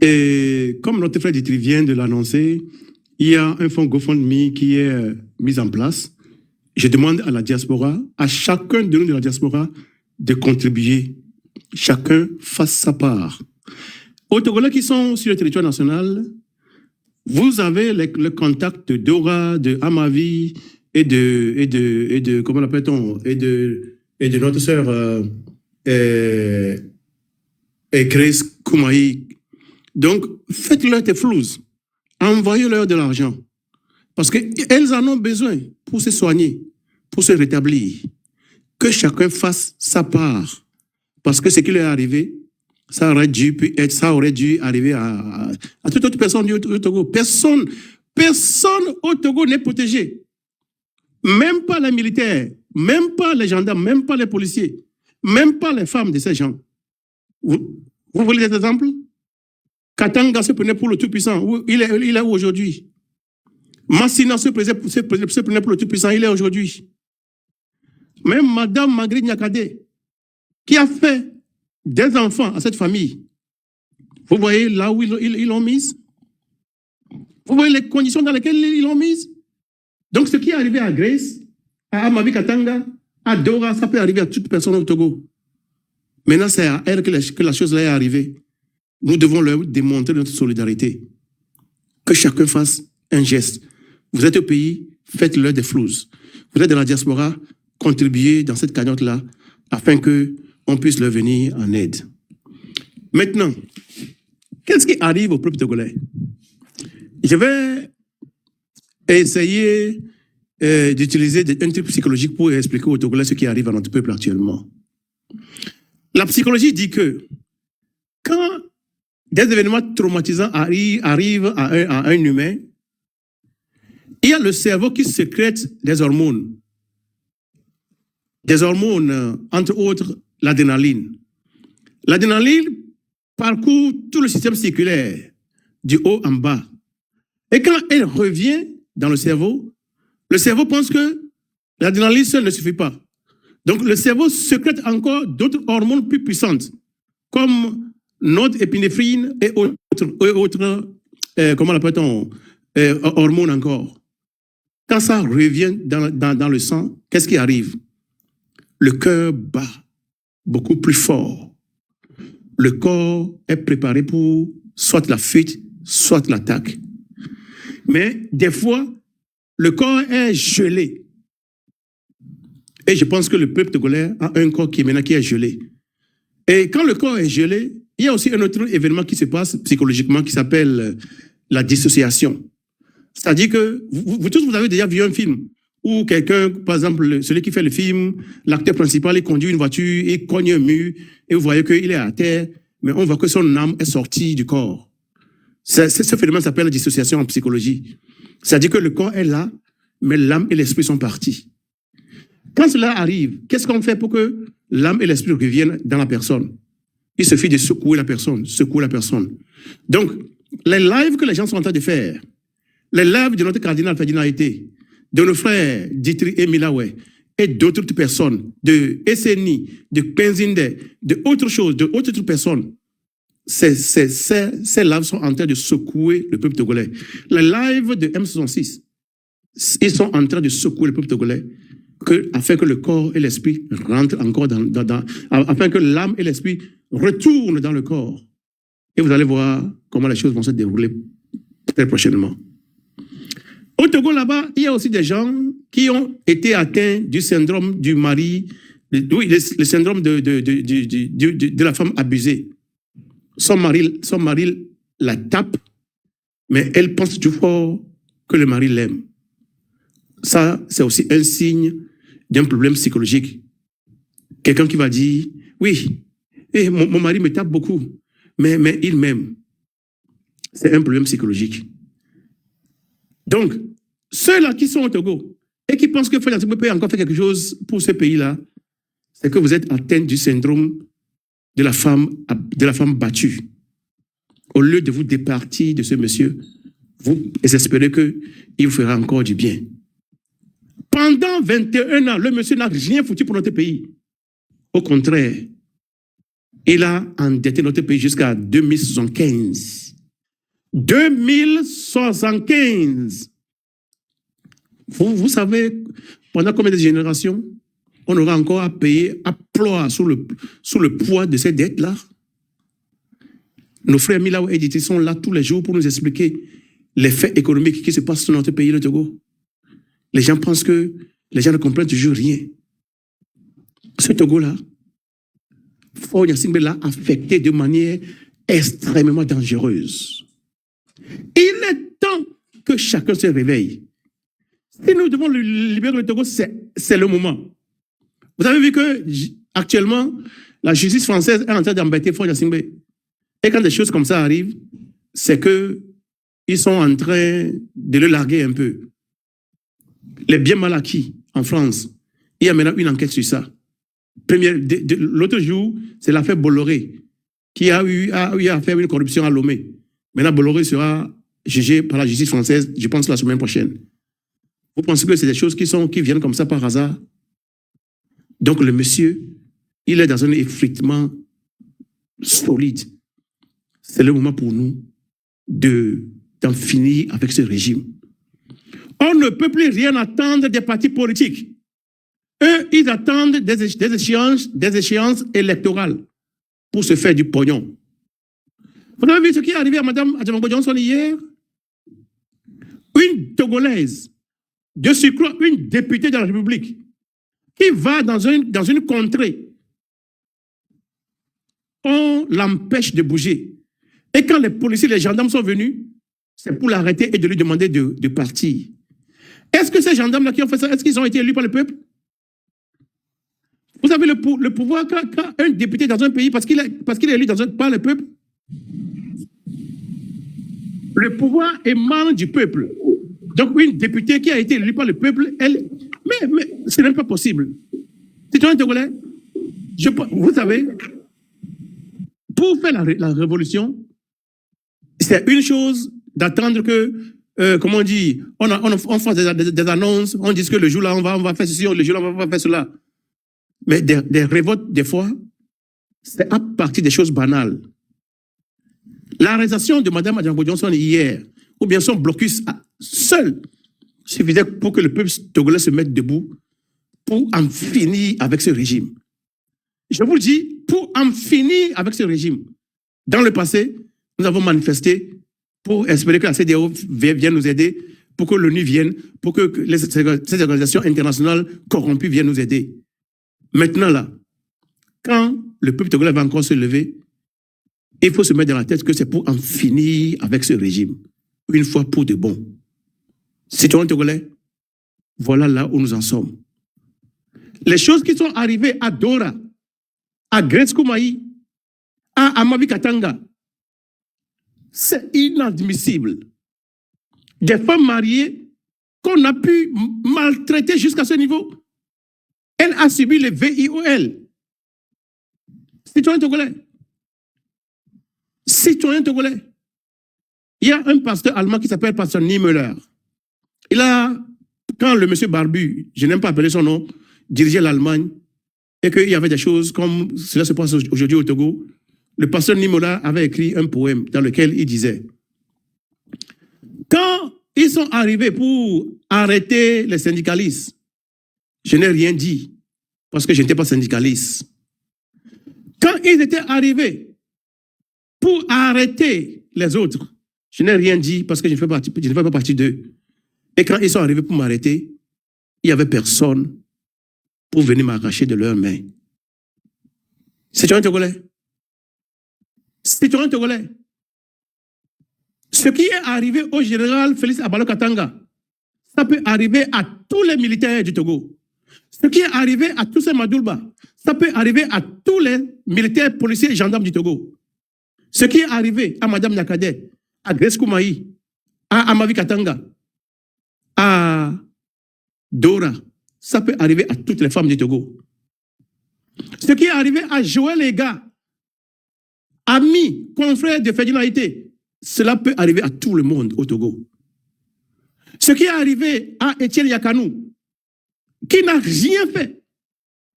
Et comme notre frère Ditri vient de l'annoncer, il y a un fonds GoFundMe qui est mis en place. Je demande à la diaspora, à chacun de nous de la diaspora, de contribuer. Chacun fasse sa part. Aux Togolais qui sont sur le territoire national, vous avez le contact de Dora, de Amavi et de comment l'appelle-t-on, et de notre sœur Grace Koumaï. Donc, faites-leur des flous. Envoyez-leur de l'argent. Parce qu'elles en ont besoin pour se soigner, pour se rétablir. Que chacun fasse sa part. Parce que ce qui leur est arrivé, ça aurait dû arriver à toute autre personne du Togo. Personne au Togo n'est protégé. Même pas les militaires, même pas les gendarmes, même pas les policiers, même pas les femmes de ces gens. Vous voulez des exemples? Katanga se prenait pour le tout-puissant. Il est où aujourd'hui? Massina se prenait pour le tout-puissant. Il est aujourd'hui. Même Madame Magri Nyakade, qui a fait des enfants à cette famille. Vous voyez là où ils l'ont mise? Vous voyez les conditions dans lesquelles ils l'ont mise? Donc ce qui est arrivé à Grace, à Amavi Katanga, à Dora, ça peut arriver à toute personne au Togo. Maintenant, c'est à elle que la chose là est arrivée. Nous devons leur démontrer notre solidarité. Que chacun fasse un geste. Vous êtes au pays, faites-leur des flous. Vous êtes dans la diaspora, contribuez dans cette cagnotte-là afin qu'on puisse leur venir en aide. Maintenant, qu'est-ce qui arrive au peuple togolais? Je vais essayer d'utiliser un truc psychologique pour expliquer aux Togolais ce qui arrive à notre peuple actuellement. La psychologie dit que quand des événements traumatisants arrivent à un humain, il y a le cerveau qui sécrète des hormones. Des hormones, entre autres, l'adrénaline. L'adrénaline parcourt tout le système circulaire, du haut en bas. Et quand elle revient dans le cerveau pense que l'adrénaline seule ne suffit pas. Donc le cerveau sécrète encore d'autres hormones plus puissantes, comme norépinéphrine et autres comment l'appelle-t-on, hormones encore. Quand ça revient dans le sang, qu'est-ce qui arrive? Le cœur bat beaucoup plus fort. Le corps est préparé pour soit la fuite, soit l'attaque. Mais des fois, le corps est gelé. Et je pense que le peuple togolais a un corps qui est gelé. Et quand le corps est gelé, il y a aussi un autre événement qui se passe psychologiquement qui s'appelle la dissociation. C'est-à-dire que vous tous, vous avez déjà vu un film où quelqu'un, par exemple, celui qui fait le film, l'acteur principal, il conduit une voiture, il cogne un mur, et vous voyez qu'il est à terre, mais on voit que son âme est sortie du corps. Ce phénomène s'appelle la dissociation en psychologie. C'est-à-dire que le corps est là, mais l'âme et l'esprit sont partis. Quand cela arrive, qu'est-ce qu'on fait pour que l'âme et l'esprit reviennent dans la personne? Il suffit de secouer la personne. Donc, les lives que les gens sont en train de faire, les lives de notre cardinal Ferdinand Été, de nos frères Ditri et Milawe, et d'autres personnes, de SNI, de Penzinde, de autres choses, de autres personnes, ces lives sont en train de secouer le peuple togolais. Les lives de M66, ils sont en train de secouer le peuple togolais afin que le corps et l'esprit rentrent encore afin que l'âme et l'esprit retournent dans le corps. Et vous allez voir comment les choses vont se dérouler très prochainement. Au Togo, là-bas, il y a aussi des gens qui ont été atteints du syndrome du mari, le syndrome de la femme abusée. Son mari la tape, mais elle pense toujours fort que le mari l'aime. Ça, c'est aussi un signe d'un problème psychologique. Quelqu'un qui va dire, oui, mon mari me tape beaucoup, mais il m'aime. C'est un problème psychologique. Donc, ceux-là qui sont au Togo et qui pensent que Ferdinand peut encore faire quelque chose pour ce pays-là, c'est que vous êtes atteint du syndrome de la femme battue. Au lieu de vous départir de ce monsieur, vous espérez qu'il vous fera encore du bien. Pendant 21 ans, le monsieur n'a rien foutu pour notre pays. Au contraire, il a endetté notre pays jusqu'à 2075. 2075. Vous savez, pendant combien de générations on aura encore à payer à ploie sous le poids de ces dettes-là? Nos frères Milaou et Diti sont là tous les jours pour nous expliquer les faits économiques qui se passent sur notre pays, le Togo. Les gens pensent que les gens ne comprennent toujours rien. Ce Togo-là, Faure Gnassingbé l'a affecté de manière extrêmement dangereuse. Il est temps que chacun se réveille. Si nous devons libérer le Togo, c'est le moment. Vous avez vu que actuellement, la justice française est en train d'embêter Faure Gnassingbé. Et quand des choses comme ça arrivent, c'est qu'ils sont en train de le larguer un peu. Les biens mal acquis en France, il y a maintenant une enquête sur ça. L'autre jour, c'est l'affaire Bolloré qui a eu à faire une corruption à Lomé. Maintenant, Bolloré sera jugé par la justice française, je pense, la semaine prochaine. Vous pensez que c'est des choses qui viennent comme ça par hasard? Donc, le monsieur, il est dans un effritement solide. C'est le moment pour nous d'en finir avec ce régime. On ne peut plus rien attendre des partis politiques. Eux, ils attendent des échéances électorales pour se faire du pognon. Vous avez vu ce qui est arrivé à Mme Adjamangbo Johnson hier? Une Togolaise, de surcroît une députée de la République, qui va dans une contrée. On l'empêche de bouger. Et quand les policiers, les gendarmes sont venus, c'est pour l'arrêter et de lui demander de partir. Est-ce que ces gendarmes-là qui ont fait ça, est-ce qu'ils ont été élus par le peuple? Vous avez le pouvoir quand un député dans un pays, parce qu'il est élu par le peuple, le pouvoir émane du peuple. Donc, une députée qui a été élue par le peuple, mais ce n'est pas possible. Citoyens togolais, vous savez, pour faire la révolution, c'est une chose d'attendre que, comment on dit, on fasse des annonces, on dit que le jour-là, on va faire ceci, le jour-là, on va faire cela. Mais des révoltes, des fois, c'est à partir des choses banales. L'arrestation de Mme Adjambo Johnson hier, ou bien son blocus seul, suffisait pour que le peuple togolais se mette debout pour en finir avec ce régime. Je vous le dis, pour en finir avec ce régime. Dans le passé, nous avons manifesté pour espérer que la CEDEAO vienne nous aider, pour que l'ONU vienne, pour que ces organisations internationales corrompues viennent nous aider. Maintenant, là, quand le peuple togolais va encore se lever, il faut se mettre dans la tête que c'est pour en finir avec ce régime, une fois pour de bon. Citoyens togolais, voilà là où nous en sommes. Les choses qui sont arrivées à Dora, à Grace Koumaï, à Amavi Katanga, c'est inadmissible. Des femmes mariées qu'on a pu maltraiter jusqu'à ce niveau. Elle a subi le VIOL. Citoyens togolais. Citoyens togolais. Il y a un pasteur allemand qui s'appelle pasteur Niemöller. Il a, quand le monsieur Barbu, je n'aime pas appeler son nom, dirigeait l'Allemagne, et qu'il y avait des choses comme cela se passe aujourd'hui au Togo, le pasteur Niemöller avait écrit un poème dans lequel il disait: quand ils sont arrivés pour arrêter les syndicalistes, je n'ai rien dit, parce que je n'étais pas syndicaliste. Quand ils étaient arrivés pour arrêter les autres, je n'ai rien dit, parce que je ne fais pas partie d'eux. Et quand ils sont arrivés pour m'arrêter, il n'y avait personne pour venir m'arracher de leurs mains. Citoyens togolais. Citoyens togolais. Ce qui est arrivé au général Félix Abalo Katanga, ça peut arriver à tous les militaires du Togo. Ce qui est arrivé à Toussé Madoulba, ça peut arriver à tous les militaires, policiers et gendarmes du Togo. Ce qui est arrivé à Mme Nakade, à Grace Koumaï, à Amavi Katanga, à Dora, ça peut arriver à toutes les femmes du Togo. Ce qui est arrivé à Joël Ega, ami, confrère de Ferdinand Haïté, cela peut arriver à tout le monde au Togo. Ce qui est arrivé à Étienne Yakanou, qui n'a rien fait,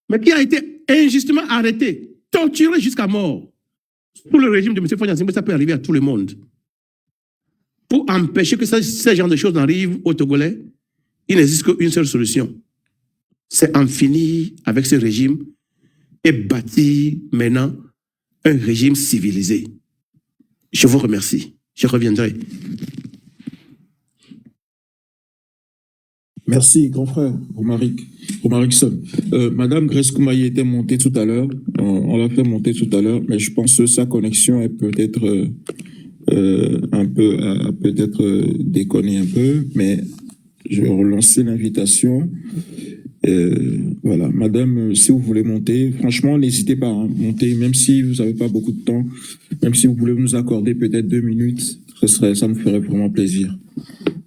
mais qui a été injustement arrêté, torturé jusqu'à mort, sous le régime de M. Fonyasimbe, ça peut arriver à tout le monde. Pour empêcher que ce genre de choses n'arrivent aux Togolais, il n'existe qu'une seule solution. C'est en finir avec ce régime et bâtir maintenant un régime civilisé. Je vous remercie. Je reviendrai. Merci, grand frère, Romarikson. Madame Grace Koumaï était montée tout à l'heure. On l'a fait monter tout à l'heure, mais je pense que sa connexion est peut-être peut-être déconné un peu, mais je vais relancer l'invitation. Voilà, madame, si vous voulez monter, franchement, n'hésitez pas à monter, même si vous n'avez pas beaucoup de temps, même si vous voulez nous accorder peut-être 2 minutes, ça me ferait vraiment plaisir.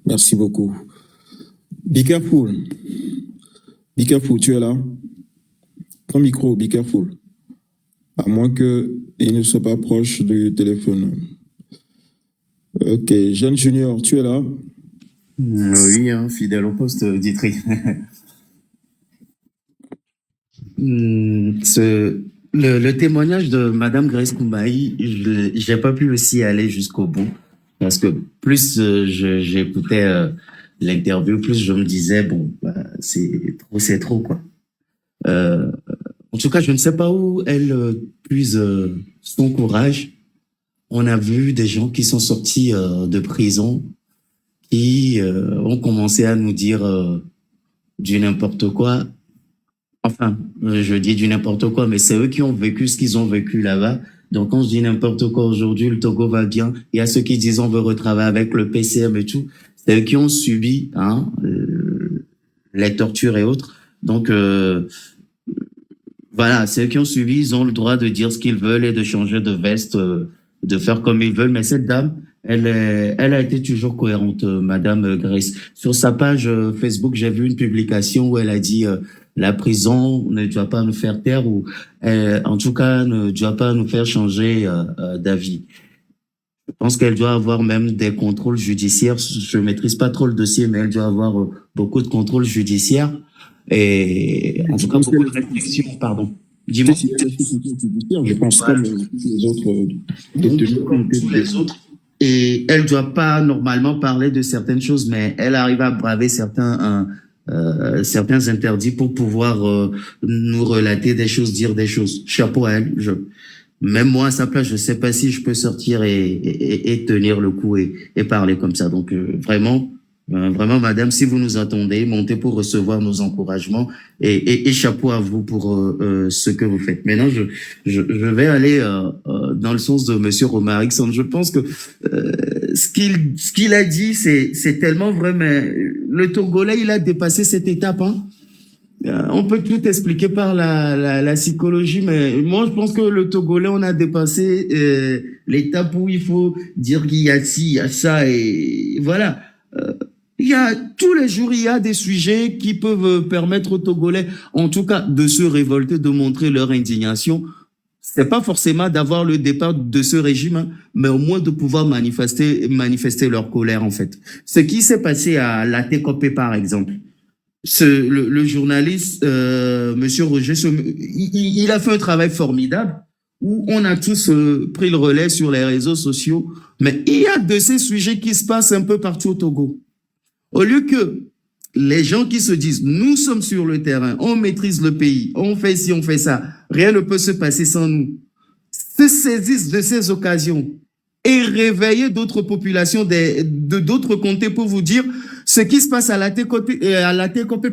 Merci beaucoup. Be careful. Be careful, tu es là? Ton micro, be careful. À moins qu'il ne soit pas proche du téléphone. Ok, Jeanne Junior, tu es là? Oui, hein, fidèle au poste, Ditry. Le témoignage de Madame Grace Koumaï, j'ai pas pu aussi aller jusqu'au bout, parce que plus j'écoutais l'interview, plus je me disais, bon, bah, c'est trop, quoi. En tout cas, je ne sais pas où elle puise son courage. On a vu des gens qui sont sortis de prison, qui ont commencé à nous dire du n'importe quoi. Enfin, je dis du n'importe quoi, mais c'est eux qui ont vécu ce qu'ils ont vécu là-bas. Donc, quand je dis n'importe quoi aujourd'hui, le Togo va bien. Il y a ceux qui disent on veut retravailler avec le PCM et tout. C'est eux qui ont subi les tortures et autres. Donc, voilà, ceux qui ont suivi, ils ont le droit de dire ce qu'ils veulent et de changer de veste, de faire comme ils veulent. Mais cette dame, elle a été toujours cohérente, Madame Grace. Sur sa page Facebook, j'ai vu une publication où elle a dit la prison ne doit pas nous faire taire ou en tout cas ne doit pas nous faire changer d'avis. Je pense qu'elle doit avoir même des contrôles judiciaires. Je maîtrise pas trop le dossier, mais elle doit avoir beaucoup de contrôles judiciaires et en tout cas beaucoup de restrictions. Pardon. Dis-moi. Je pense comme les autres. Comme tous les autres. Et elle doit pas normalement parler de certaines choses, mais elle arrive à braver certains interdits pour pouvoir nous relater des choses, dire des choses. Chapeau à elle. Même moi, à sa place, je sais pas si je peux sortir et tenir le coup et parler comme ça. Donc, vraiment, madame, si vous nous attendez, montez pour recevoir nos encouragements et chapeau à vous pour ce que vous faites. Maintenant, je vais aller dans le sens de monsieur Romaric-San. Je pense que ce qu'il a dit, c'est tellement vrai, mais le Togolais, il a dépassé cette étape, hein. On peut tout expliquer par la psychologie, mais moi, je pense que le Togolais, on a dépassé l'étape où il faut dire qu'il y a ci, il y a ça, et voilà. Il y a tous les jours, il y a des sujets qui peuvent permettre aux Togolais, en tout cas, de se révolter, de montrer leur indignation. C'est pas forcément d'avoir le départ de ce régime, hein, mais au moins de pouvoir manifester leur colère, en fait. Ce qui s'est passé à la TCOP, par exemple. Le journaliste, monsieur Roger, il a fait un travail formidable où on a tous pris le relais sur les réseaux sociaux. Mais il y a de ces sujets qui se passent un peu partout au Togo. Au lieu que les gens qui se disent, nous sommes sur le terrain, on maîtrise le pays, on fait ci, on fait ça, rien ne peut se passer sans nous, se saisissent de ces occasions et réveiller d'autres populations de d'autres comtés pour vous dire ce qui se passe à la TCOP,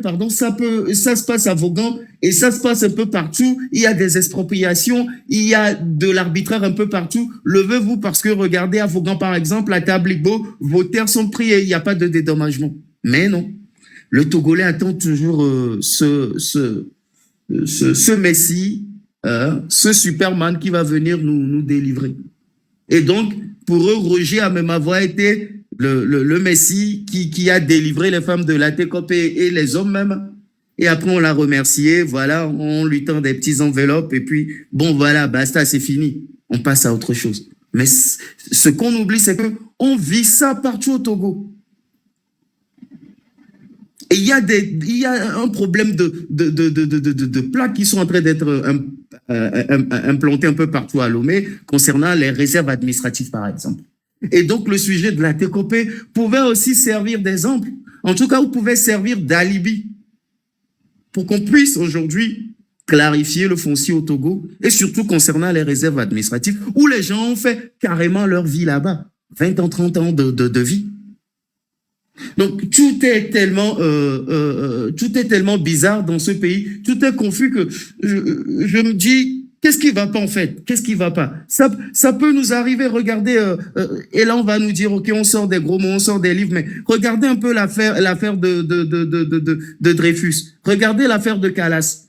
pardon, ça se passe à Vaughan et ça se passe un peu partout. Il y a des expropriations, il y a de l'arbitraire un peu partout. Levez-vous parce que regardez à Vaughan, par exemple, à Tablibo, vos terres sont prises et il n'y a pas de dédommagement. Mais non. Le Togolais attend toujours ce Messie, ce Superman qui va venir nous délivrer. Et donc, pour eux, Roger a même été le Messie qui a délivré les femmes de la TCOP et les hommes même. Et après, on l'a remercié, voilà, on lui tend des petits enveloppes et puis, bon, voilà, basta, c'est fini. On passe à autre chose. Mais ce qu'on oublie, c'est que on vit ça partout au Togo. Et il y a un problème de plaques qui sont en train d'être implantées un peu partout à Lomé concernant les réserves administratives, par exemple. Et donc, le sujet de la TCOP pouvait aussi servir d'exemple. En tout cas, vous pouvez servir d'alibi pour qu'on puisse aujourd'hui clarifier le foncier au Togo et surtout concernant les réserves administratives où les gens ont fait carrément leur vie là-bas. 20 ans, 30 ans de vie. Donc, tout est tellement bizarre dans ce pays, tout est confus que je me dis, qu'est-ce qui va pas en fait? Qu'est-ce qui va pas? Ça peut nous arriver, regardez, et là on va nous dire, ok, on sort des gros mots, on sort des livres, mais regardez un peu l'affaire de Dreyfus, regardez l'affaire de Calas.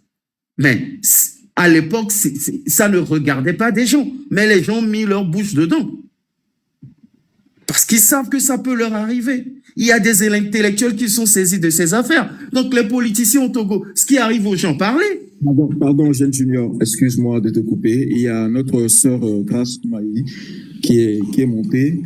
Mais à l'époque, ça ne regardait pas des gens, mais les gens ont mis leur bouche dedans. Parce qu'ils savent que ça peut leur arriver. Il y a des intellectuels qui sont saisis de ces affaires. Donc, les politiciens au Togo, ce qui arrive aux gens, parlez. Pardon, jeune junior, excuse-moi de te couper. Il y a notre sœur Grace Koumaï qui est montée.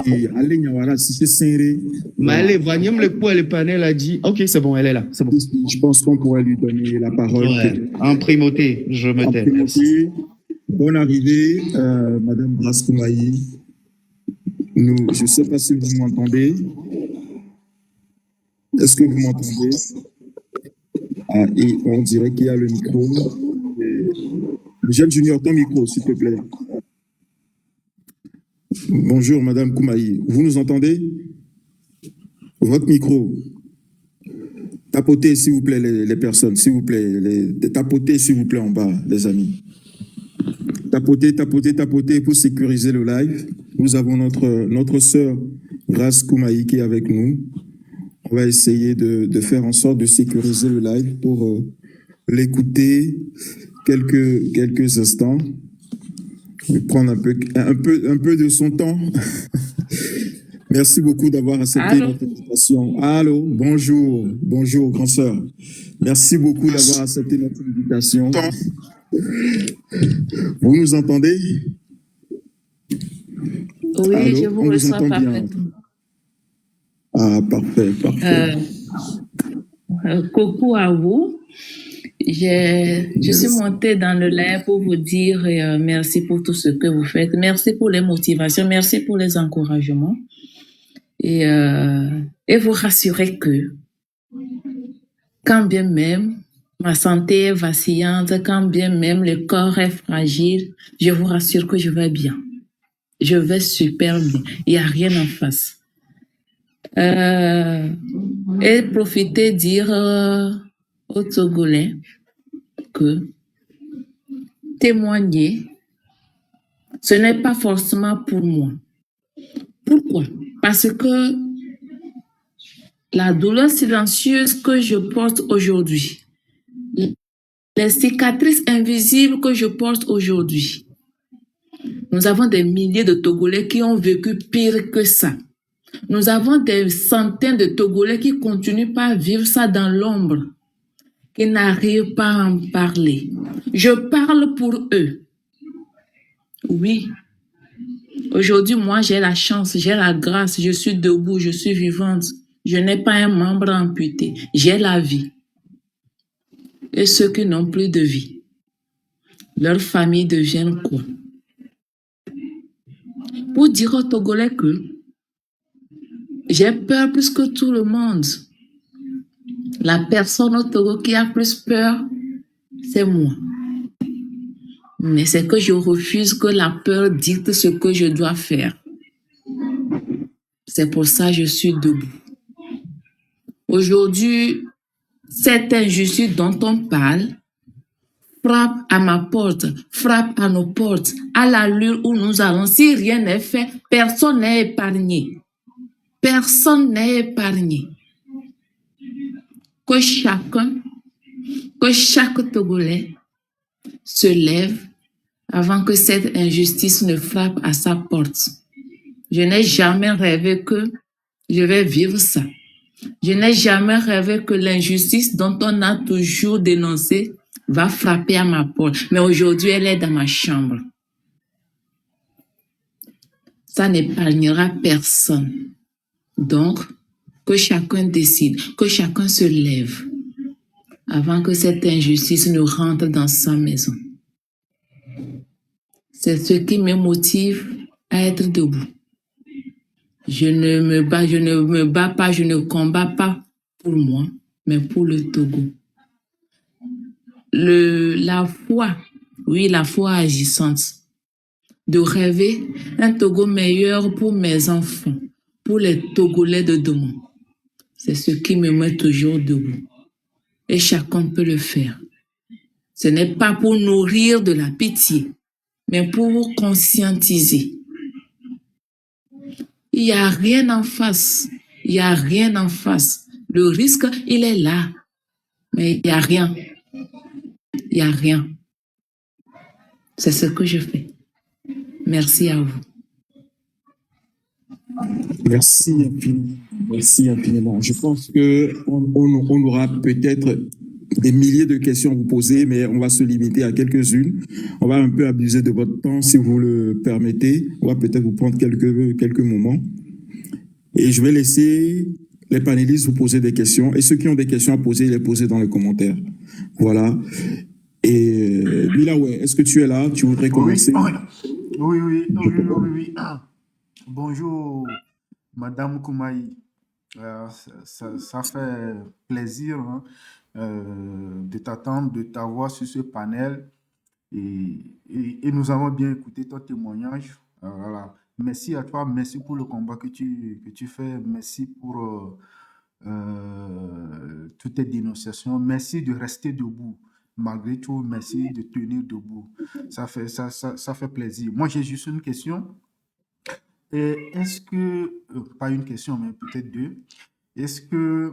Et allez, Nyawara, si c'est serré. Mais allez, Vaniam le coup, le panel a dit, ok, c'est bon, elle est là, c'est bon. Je pense qu'on pourrait lui donner la parole. Ouais. En primauté, je me tais. Bonne arrivée, Madame Grace Koumaï. Je ne sais pas si vous m'entendez. Est-ce que vous m'entendez? Ah, et on dirait qu'il y a le micro. Jeune junior, ton micro, s'il te plaît. Bonjour, Madame Koumaï. Vous nous entendez? Votre micro. Tapotez, s'il vous plaît, les personnes. S'il vous plaît. Tapotez, s'il vous plaît, en bas, les amis. Tapotez pour sécuriser le live. Nous avons notre sœur Grace Koumaï qui est avec nous. On va essayer de faire en sorte de sécuriser le live pour l'écouter quelques instants. Je vais prendre un peu de son temps. Merci beaucoup d'avoir accepté Allô? notre invitation. Allô, bonjour, bonjour, grand sœur. Merci beaucoup d'avoir accepté notre invitation. Vous nous entendez? Oui, Allô, je vous on vous reçois entend bien. parfaitement. Ah, parfait, parfait. Coucou à vous. Je suis montée dans le live pour vous dire merci pour tout ce que vous faites. Merci pour les motivations. Merci pour les encouragements. Et vous rassurer que quand bien même ma santé est vacillante, quand bien même le corps est fragile, je vous rassure que je vais bien. Je vais super bien. Il n'y a rien en face. Et profiter dire aux Togolais que témoigner, ce n'est pas forcément pour moi. Pourquoi? Parce que la douleur silencieuse que je porte aujourd'hui, les cicatrices invisibles que je porte aujourd'hui, nous avons des milliers de Togolais qui ont vécu pire que ça. Nous avons des centaines de Togolais qui continuent pas à vivre ça dans l'ombre, qui n'arrivent pas à en parler. Je parle pour eux. Oui. Aujourd'hui, moi, j'ai la chance, j'ai la grâce, je suis debout, je suis vivante. Je n'ai pas un membre amputé. J'ai la vie. Et ceux qui n'ont plus de vie, leur famille deviennent quoi? Pour dire aux Togolais que j'ai peur plus que tout le monde. La personne au Togo qui a plus peur, c'est moi. Mais c'est que je refuse que la peur dicte ce que je dois faire. C'est pour ça que je suis debout. Aujourd'hui, cette injustice dont on parle frappe à ma porte, frappe à nos portes, à l'allure où nous allons. Si rien n'est fait, personne n'est épargné. Personne n'est épargné. Que chaque Togolais se lève avant que cette injustice ne frappe à sa porte. Je n'ai jamais rêvé que je vais vivre ça. Je n'ai jamais rêvé que l'injustice dont on a toujours dénoncé va frapper à ma porte. Mais aujourd'hui, elle est dans ma chambre. Ça n'épargnera personne. Donc, que chacun décide, que chacun se lève avant que cette injustice ne rentre dans sa maison. C'est ce qui me motive à être debout. Je ne me bats pas, je ne combats pas pour moi, mais pour le Togo. La foi, oui, la foi agissante, de rêver un Togo meilleur pour mes enfants, pour les Togolais de demain. C'est ce qui me met toujours debout. Et chacun peut le faire. Ce n'est pas pour nourrir de la pitié, mais pour conscientiser. Il n'y a rien en face. Il n'y a rien en face. Le risque, il est là. Mais il n'y a rien. Il n'y a rien. C'est ce que je fais. Merci à vous. Merci infiniment. Merci infiniment. Je pense qu'on aura peut-être des milliers de questions à vous poser, mais on va se limiter à quelques-unes. On va un peu abuser de votre temps, si vous le permettez. On va peut-être vous prendre quelques moments. Et je vais laisser les panélistes vous poser des questions. Et ceux qui ont des questions à poser, les poser dans les commentaires. Voilà. Et Bilaoué, est-ce que tu es là? Tu voudrais commencer? Oui. Bonjour, Madame Koumaï. Ça fait plaisir de t'attendre, de t'avoir sur ce panel. Et nous avons bien écouté ton témoignage. Voilà. Merci à toi, merci pour le combat que tu fais, merci pour toutes tes dénonciations, merci de rester debout. Malgré tout, merci de tenir debout. Ça fait plaisir. Moi, j'ai juste une question. Est-ce que, pas une question, mais peut-être deux, est-ce que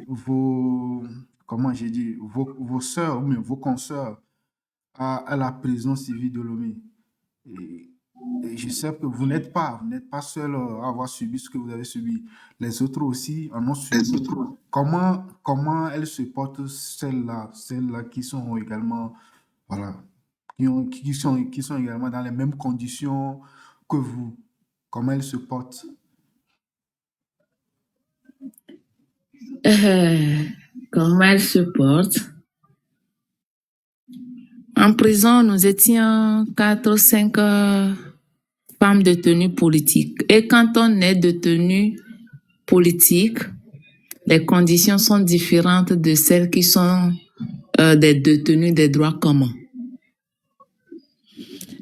vos, comment j'ai dit, vos sœurs ou bien vos consoeurs à la prison civile de Lomé, et, et je sais que vous n'êtes pas seul à avoir subi ce que vous avez subi. Les autres aussi en ont subi. Comment elles se portent, celles-là qui sont également, voilà, qui sont également dans les mêmes conditions que vous? Comment elles se portent? Comment elles se portent? En prison, nous étions 4 ou 5 femmes détenues politiques. Et quand on est détenu politique, les conditions sont différentes de celles qui sont des détenus des droits communs.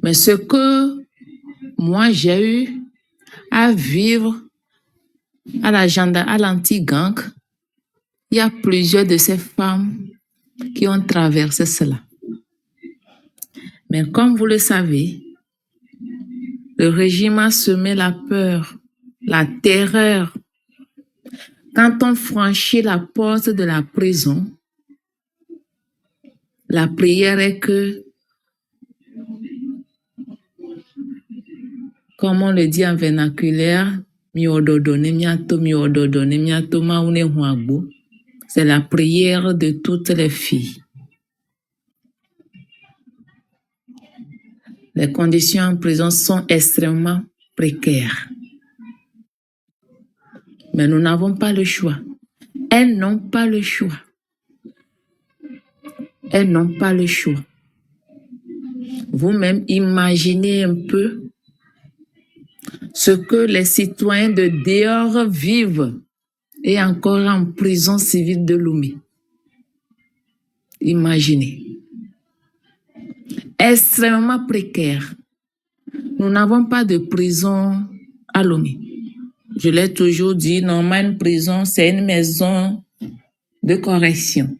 Mais ce que moi j'ai eu à vivre à l'anti-gang, il y a plusieurs de ces femmes qui ont traversé cela. Mais comme vous le savez, le régime a semé la peur, la terreur. Quand on franchit la porte de la prison, la prière est que, comme on le dit en vernaculaire, c'est la prière de toutes les filles. Les conditions en prison sont extrêmement précaires. Mais nous n'avons pas le choix. Elles n'ont pas le choix. Elles n'ont pas le choix. Vous-même, imaginez un peu ce que les citoyens de dehors vivent et encore en prison civile de Lomé. Imaginez. Extrêmement précaire. Nous n'avons pas de prison à Lomé. Je l'ai toujours dit, normalement, une prison, c'est une maison de correction.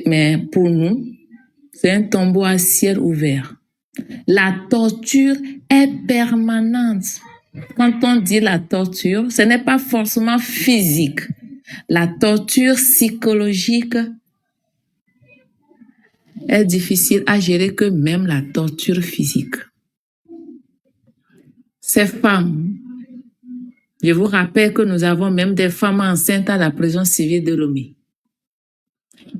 Mais pour nous, c'est un tombeau à ciel ouvert. La torture est permanente. Quand on dit la torture, ce n'est pas forcément physique. La torture psychologique est difficile à gérer que même la torture physique. Ces femmes, je vous rappelle que nous avons même des femmes enceintes à la prison civile de Lomé.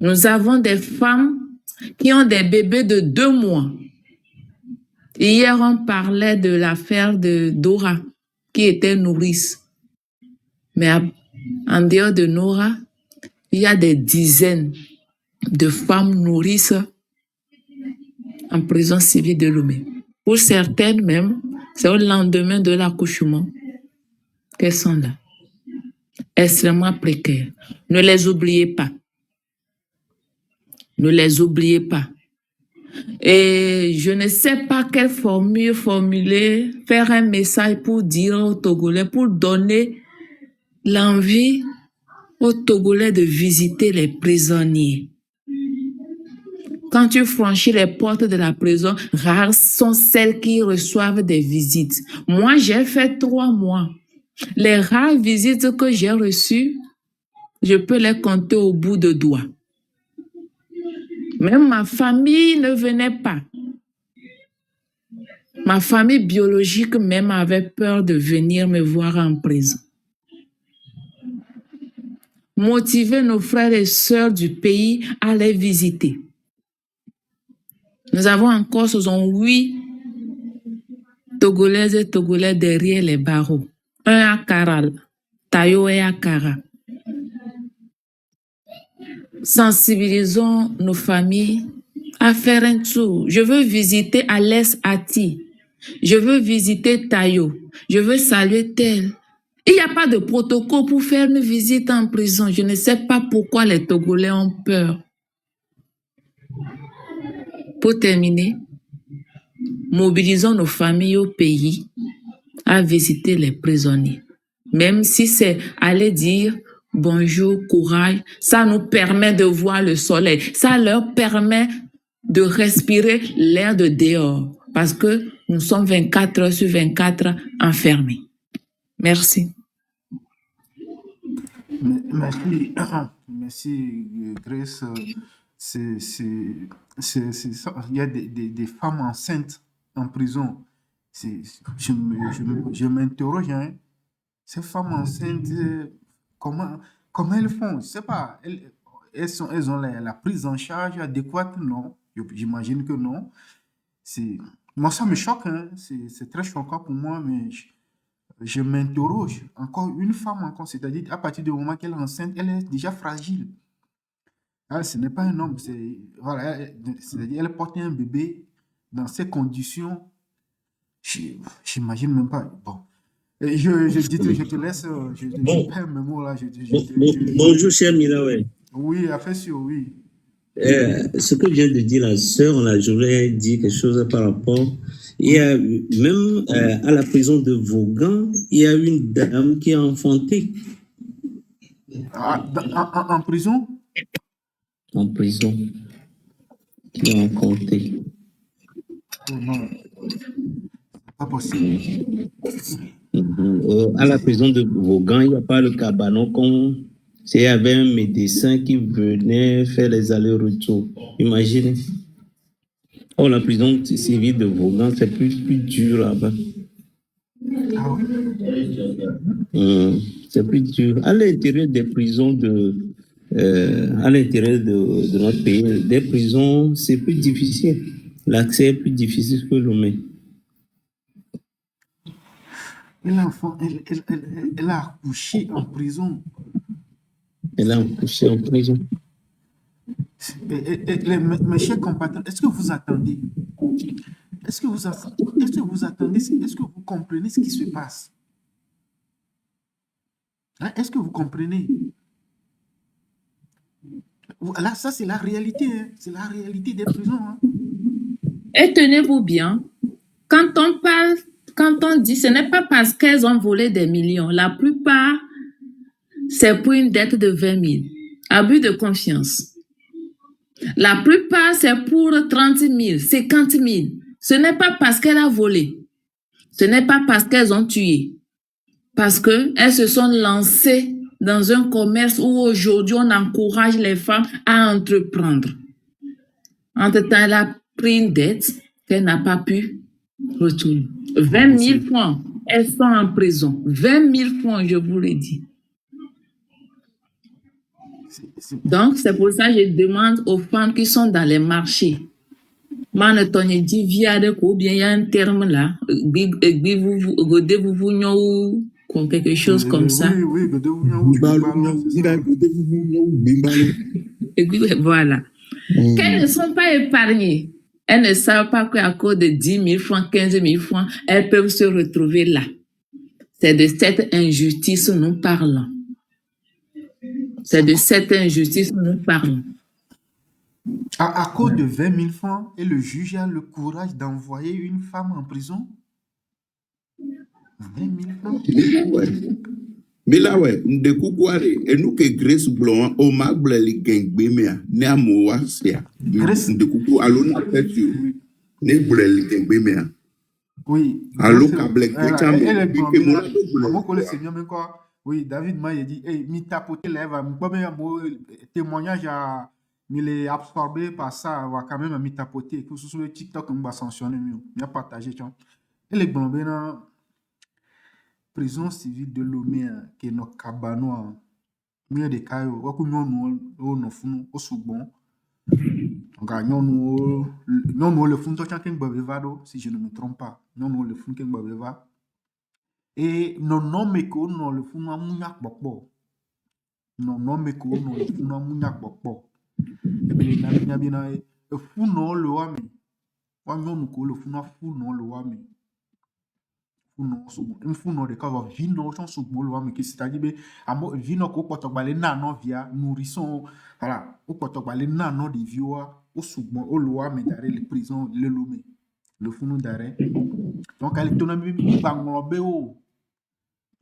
Nous avons des femmes qui ont des bébés de 2 mois. Hier, on parlait de l'affaire de Dora, qui était nourrice. Mais en dehors de Nora, il y a des dizaines de femmes nourrices en prison civile de Lomé. Pour certaines même, c'est au lendemain de l'accouchement qu'elles sont là. Extrêmement précaires. Ne les oubliez pas. Ne les oubliez pas. Et je ne sais pas quelle formule formuler, faire un message pour dire aux Togolais, pour donner l'envie aux Togolais de visiter les prisonniers. Quand tu franchis les portes de la prison, rares sont celles qui reçoivent des visites. Moi, j'ai fait 3 mois. Les rares visites que j'ai reçues, je peux les compter au bout de doigts. Même ma famille ne venait pas. Ma famille biologique même avait peur de venir me voir en prison. Motiver nos frères et sœurs du pays à les visiter. Nous avons encore 8 Togolaises et Togolais derrière les barreaux. Un à Karal, Tayo et à Kara. Sensibilisons nos familles à faire un tour. Je veux visiter Alès Ati. Je veux visiter Tayo. Je veux saluer tel. Il n'y a pas de protocole pour faire une visite en prison. Je ne sais pas pourquoi les Togolais ont peur. Pour terminer, mobilisons nos familles au pays à visiter les prisonniers. Même si c'est aller dire bonjour, courage, ça nous permet de voir le soleil. Ça leur permet de respirer l'air de dehors. Parce que nous sommes 24 heures sur 24 enfermés. Merci. Merci, merci Grace. Il y a des femmes enceintes en prison. Je m'interroge, hein. Ces femmes enceintes, comment elles font? Je ne sais pas. Elles ont la prise en charge adéquate? Non. J'imagine que non. Moi, ça me choque, hein. C'est très choquant pour moi, mais je m'interroge. Encore une femme, encore, c'est-à-dire à partir du moment qu'elle est enceinte, elle est déjà fragile. Ah, ce n'est pas un homme, voilà, c'est-à-dire elle porte un bébé dans ces conditions. J'imagine même pas. Bon. Et je te laisse, Bon, perds mes mots là. bonjour, cher Milawe. Oui, affection, oui. Ce que vient de dire la sœur, là, je voulais dire quelque chose par rapport. Il y a même à la prison de Vaughan, il y a une dame qui a enfanté. En prison? En prison. Qui a enfanté. Oh non, pas possible. À la prison de Vaughan, il n'y a pas le cabanon comme s'il y avait un médecin qui venait faire les allers-retours. Imaginez. Oh, la prison civile de Vaughan, c'est plus dur là-bas. Ah oui? C'est plus dur. À l'intérieur des prisons à l'intérieur de notre pays, des prisons, c'est plus difficile. L'accès est plus difficile que Lomé. Elle a accouché en prison. Elle a accouché en prison. Mes chers compatriotes, est-ce que vous attendez? Est-ce que vous attendez? Est-ce que vous comprenez ce qui se passe? Hein, est-ce que vous comprenez? Là, ça, c'est la réalité. Hein. C'est la réalité des prisons. Hein. Et tenez-vous bien, quand on dit, ce n'est pas parce qu'elles ont volé des millions. La plupart, c'est pour une dette de 20 000. Abus de confiance. La plupart, c'est pour 30 000, 50 000. Ce n'est pas parce qu'elle a volé. Ce n'est pas parce qu'elles ont tué. Parce qu'elles se sont lancées dans un commerce où aujourd'hui, on encourage les femmes à entreprendre. Entre-temps, elle a pris une dette qu'elle n'a pas pu retourner. 20 000 francs, elles sont en prison. 20 000 francs, je vous le dis. Donc, c'est pour ça que je demande aux femmes qui sont dans les marchés. Manetone dit via de ou bien il y a un terme là, quelque chose comme ça. Oui, Voilà. Qu'elles ne sont pas épargnées. Elles ne savent pas qu'à cause de 10 000 francs, 15 000 francs, elles peuvent se retrouver là. C'est de cette injustice que nous parlons. C'est de cette injustice que nous parlons. À cause de 20 000 francs, et le juge a le courage d'envoyer une femme en prison? 20 000 francs? Mais là, ouais, de Koukware, et nous que Grace Blanc, au Magle, les Gengbemea, ne amoua, c'est de Koukou, allô, n'a pas tu, ne boule les Gengbemea. Oui. Allô, Kablek, oui, David m'a dit, hey, mi tapoter lèvres, témoignage à. Mais il est absorbé par ça, on va quand même me tapoter. Que ce soit le TikTok, on va sanctionner mieux. Il a partagé. Et les Blambés, dans prison civile de Lomé, qui est notre cabano, il y a des cas où on a fait au Soubon. Donc, nous le fond de chacun bavevado, si je ne me trompe pas. Nous le fond de baveva. Et non, non, mais qu'on a le fond de mouniak bokbo. Non, non, mais qu'on a le fond de mouniak bokbo. Et bien, il y a bien un fou non le wame. Wanyon ko le fou non le wame. Fou non souvent. Un fou non de cas va vino chon souvent le wame qui c'est-à-dire ben amo vino ko potokbale nano via nourrisson voilà au potokbale nano de vioa au souvent au le wame d'arrêt les prisons le lomé le fou non d'arrêt. Donc à l'autonomie banglobe o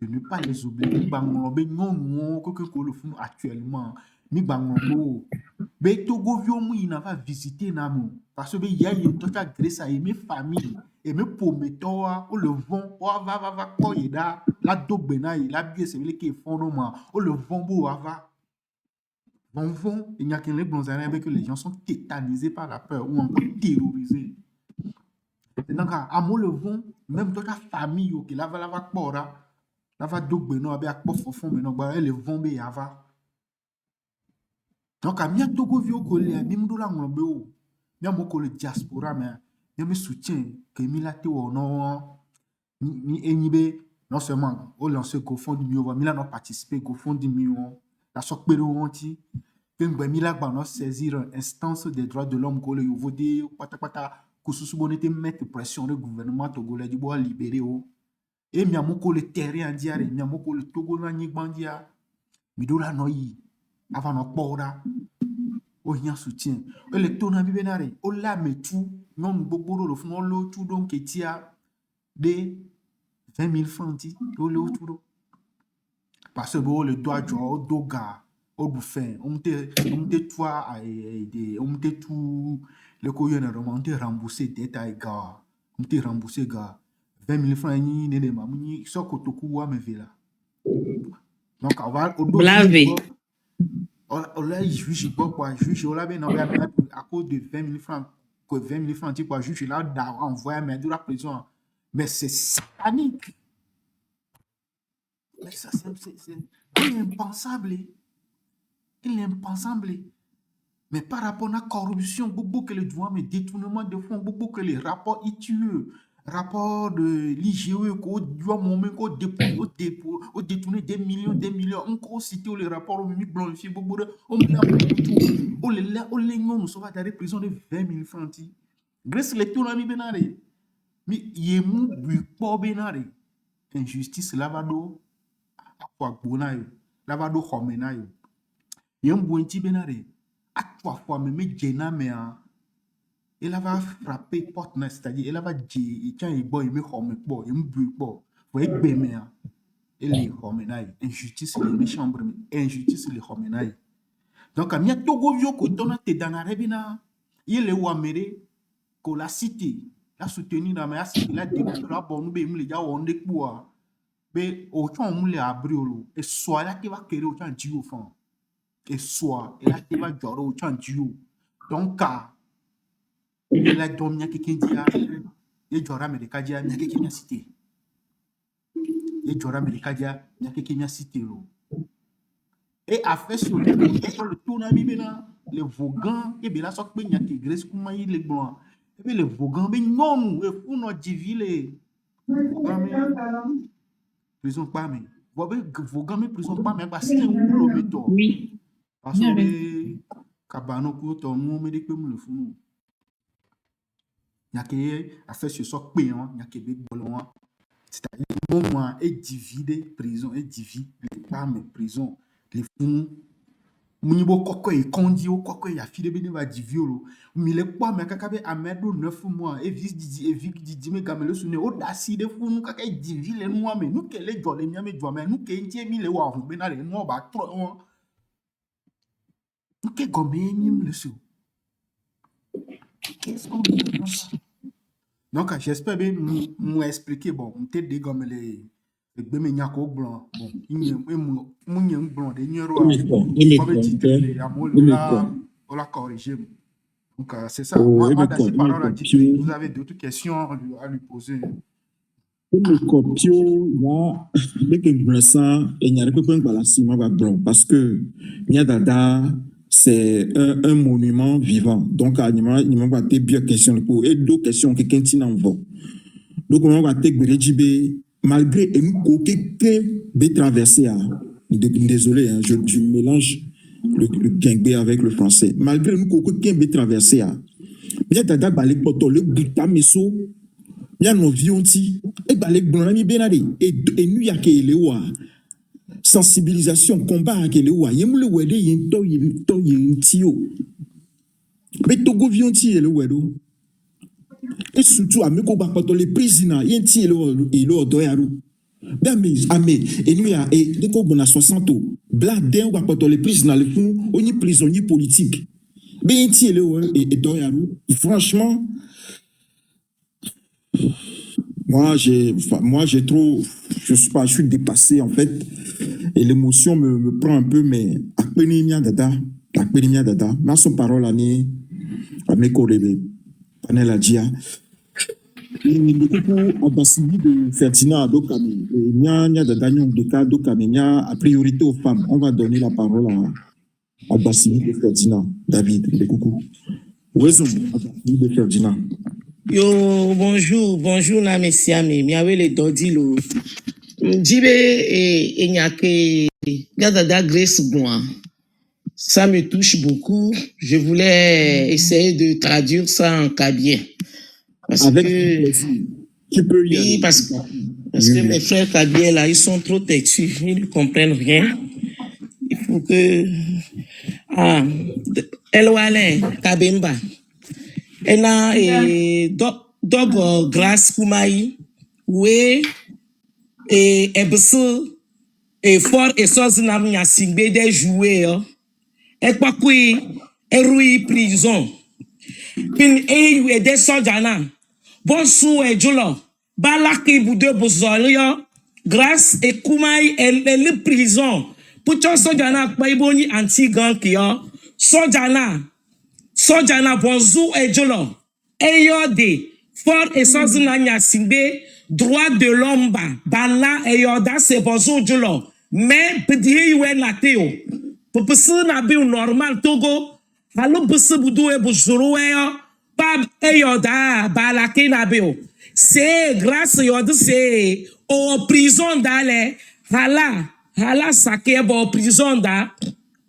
de ne pas les oublier banglobe non que le fou actuellement mi banglobe mais Togo Viomu, il n'a pas visité Namo. Parce que il y a une Grèce et mes familles, et mes pometoa, ou le vent, ou va, quoi, il a la dogbena la bien c'est que fondement oh le vombo ava vont il n'y a qu'un les blancs avec que les gens sont tétanisés par la peur ou encore terrorisés. Donc à moi le vont même toute la famille qui la va pora la va dogbena avec akpo fofon mais non ba le vont be ava. Donc à mia togo vio ko le bimdo la ngombe o mia moko le diaspora mais mia me soutien que mi la te o non ni enibe non seulement au lancer GoFundMe o mi la no participer GoFundMe o la sok pere o ti que mi la ba no saisir instance des droits de l'homme ko le yovode pata kususu bonete mettre pression le gouvernement togolais du bois libérer o et mia moko le terrain diare mia moko le togo na nyigbandia mi do la no yi avant no pora o yan soutien o le tona mi benare o la metu non gbogbo le fun lo tu donc etia de 20 000 francs ti o le tout parce que le doit jo o doga o du fin on te toi de on te tout le coyon on te rembourser détail gars on te rembourser gars 20 000 francs ni ne ma ni so kotoku wa me vela donc on va au Blavé. on l'a juge quoi juge on l'a bien à cause de 20 000 francs que 20 000 francs quoi juge là envoyer mais de la prison mais c'est satanique. Mais ça c'est impensable. Il est impensable. Mais par rapport à la corruption, beaucoup que le droit, mais détournement de fonds, beaucoup que les rapports itueux, rapports de l'IGE, qu'on doit moment qu'on dépôt, au détourner des millions, on cite les rapports, on met blanchi, beaucoup de, on met on les nous sommes à la prison de 20 000 francs. Grâce les tours ami benare, mais yemu bu po benare, injustice lavado, akwa bonayo, lavado homenayo. Yem buenti benare, à 3 fois même jena mea, il va frapper porte na c'est-à-dire il va dire quand il boy me home bo, il bu bo, faut être bemea, il est homenayo, injustice les chambres, injustice les homenayo. Donc a mia togo vio ko dona te dana rebina, il est wamere ko la cité, la soutenir na mea cité la démontrer la bonne be me le ja wonde kwa. Be o chon mu le abriolo, et soit là qui va querer au chon dio fond. Et soit et là qui va joro au chon dio. Donc il a donné quelqu'un dia, et jora me de kadia nya quelqu'un cité. Et jora me de kadia nya quelqu'un cité lo. Et a fait sur le tournami bena le vogan et bien là sok pe nya ki Grace Kumayi le blanc. Et puis le vogan be non e fu no divile. Prison pas mais vogan me prison pas mais parce que on le meto. Oui. Parce que kabano ko to nu me de pe mu le fu no. Nya ke a fait sur sok pe hein nya ke be bolon. C'est-à-dire moment est divisé prison est divisé les femmes prison les fous munibo koko e kondi o koko ya file bene va diviolo mi le kwa me kaka be amedo 9 mois et vis didi et vic didi me gamelo sune o dasi de fou nu kaka divile nu me nu ke le jole mi me jome nu ke ntie mi le wa hu be na le nu ba tro nu ke gombe ni le so qu'est-ce qu'on dit? Donc j'espère bien nous expliquer bon on te de comme les gbeme nyako blanc bon il blanc de nyero Il est content. on l'a corrigé donc c'est ça moi d'assez parole à dire vous avez d'autres questions à lui poser Le copio là dès que je sens il n'y a pas parce que Niadada c'est un monument vivant donc il m'a pas été bien question pour et deux questions que quelqu'un n'en va donc on va te gberejibe malgré une coquille que traverser désolé hein, je mélange le guingué avec le français malgré une coquille que traverser bien dada balek poto le buta miso bien no vionti et balek blonami benari et nu ya ke lewa sensibilisation combat ke lewa yemule wede yento yentio mais togo vionti le wedo et surtout à meko bakoto les prisonniers yenti elo doyaru ben mais et nous ya et deko bona 60 bladen bakoto les prisonniers le font oni prisonnier politique ben yenti elo et doyaru franchement moi j'ai trop je suis dépassé en fait. Et l'émotion me prend un peu, mais akpenimia dada, ma son parole année, à mes collègues, panel à dia. Ambassadeur de Ferdinand Dokami, nya dada nyong deka Dokami, nya à priorité aux femmes. On va donner la parole à ambassadeur de Ferdinand, David, de coucou. Où est-ce ambassadeur de Ferdinand? Yo, bonjour, na messiame, miawe le dodilo. Mjibe et nyake, gadada Grace Bois. Ça me touche beaucoup. Je voulais essayer de traduire ça en kabien. Parce que, tu peux y oui, aller. parce que mes frères kabiens là, ils sont trop têtus, ils ne comprennent rien. Il faut que, Elwale, Kabemba. Et là, Dog Grace Kumaï, oui, et Ebsu, et Fort et Sozinam Yasingbe des joueurs, et quoi que, et Rui prison. Puis, et des soldats, bon sou et Jolo, Balaki Boudou Bozolio, Grace et Kumaï, et le prison. Pour toi, soldats, Baiboni anti-gang qui a, soldats, bonzou et Jolo, Eyode, Fort et Sozinanya Singbe, droit de l'homme, Bana et Yoda, c'est bonzou Jolo, mais petit yuen la théo, pour personne n'a bien normal Togo, Halo Bussu Boudou et Bouzouroué, Pab et Yoda, Balake Nabeo, c'est grâce Yoda, c'est au prison d'aller, Hala Sake, au prison da,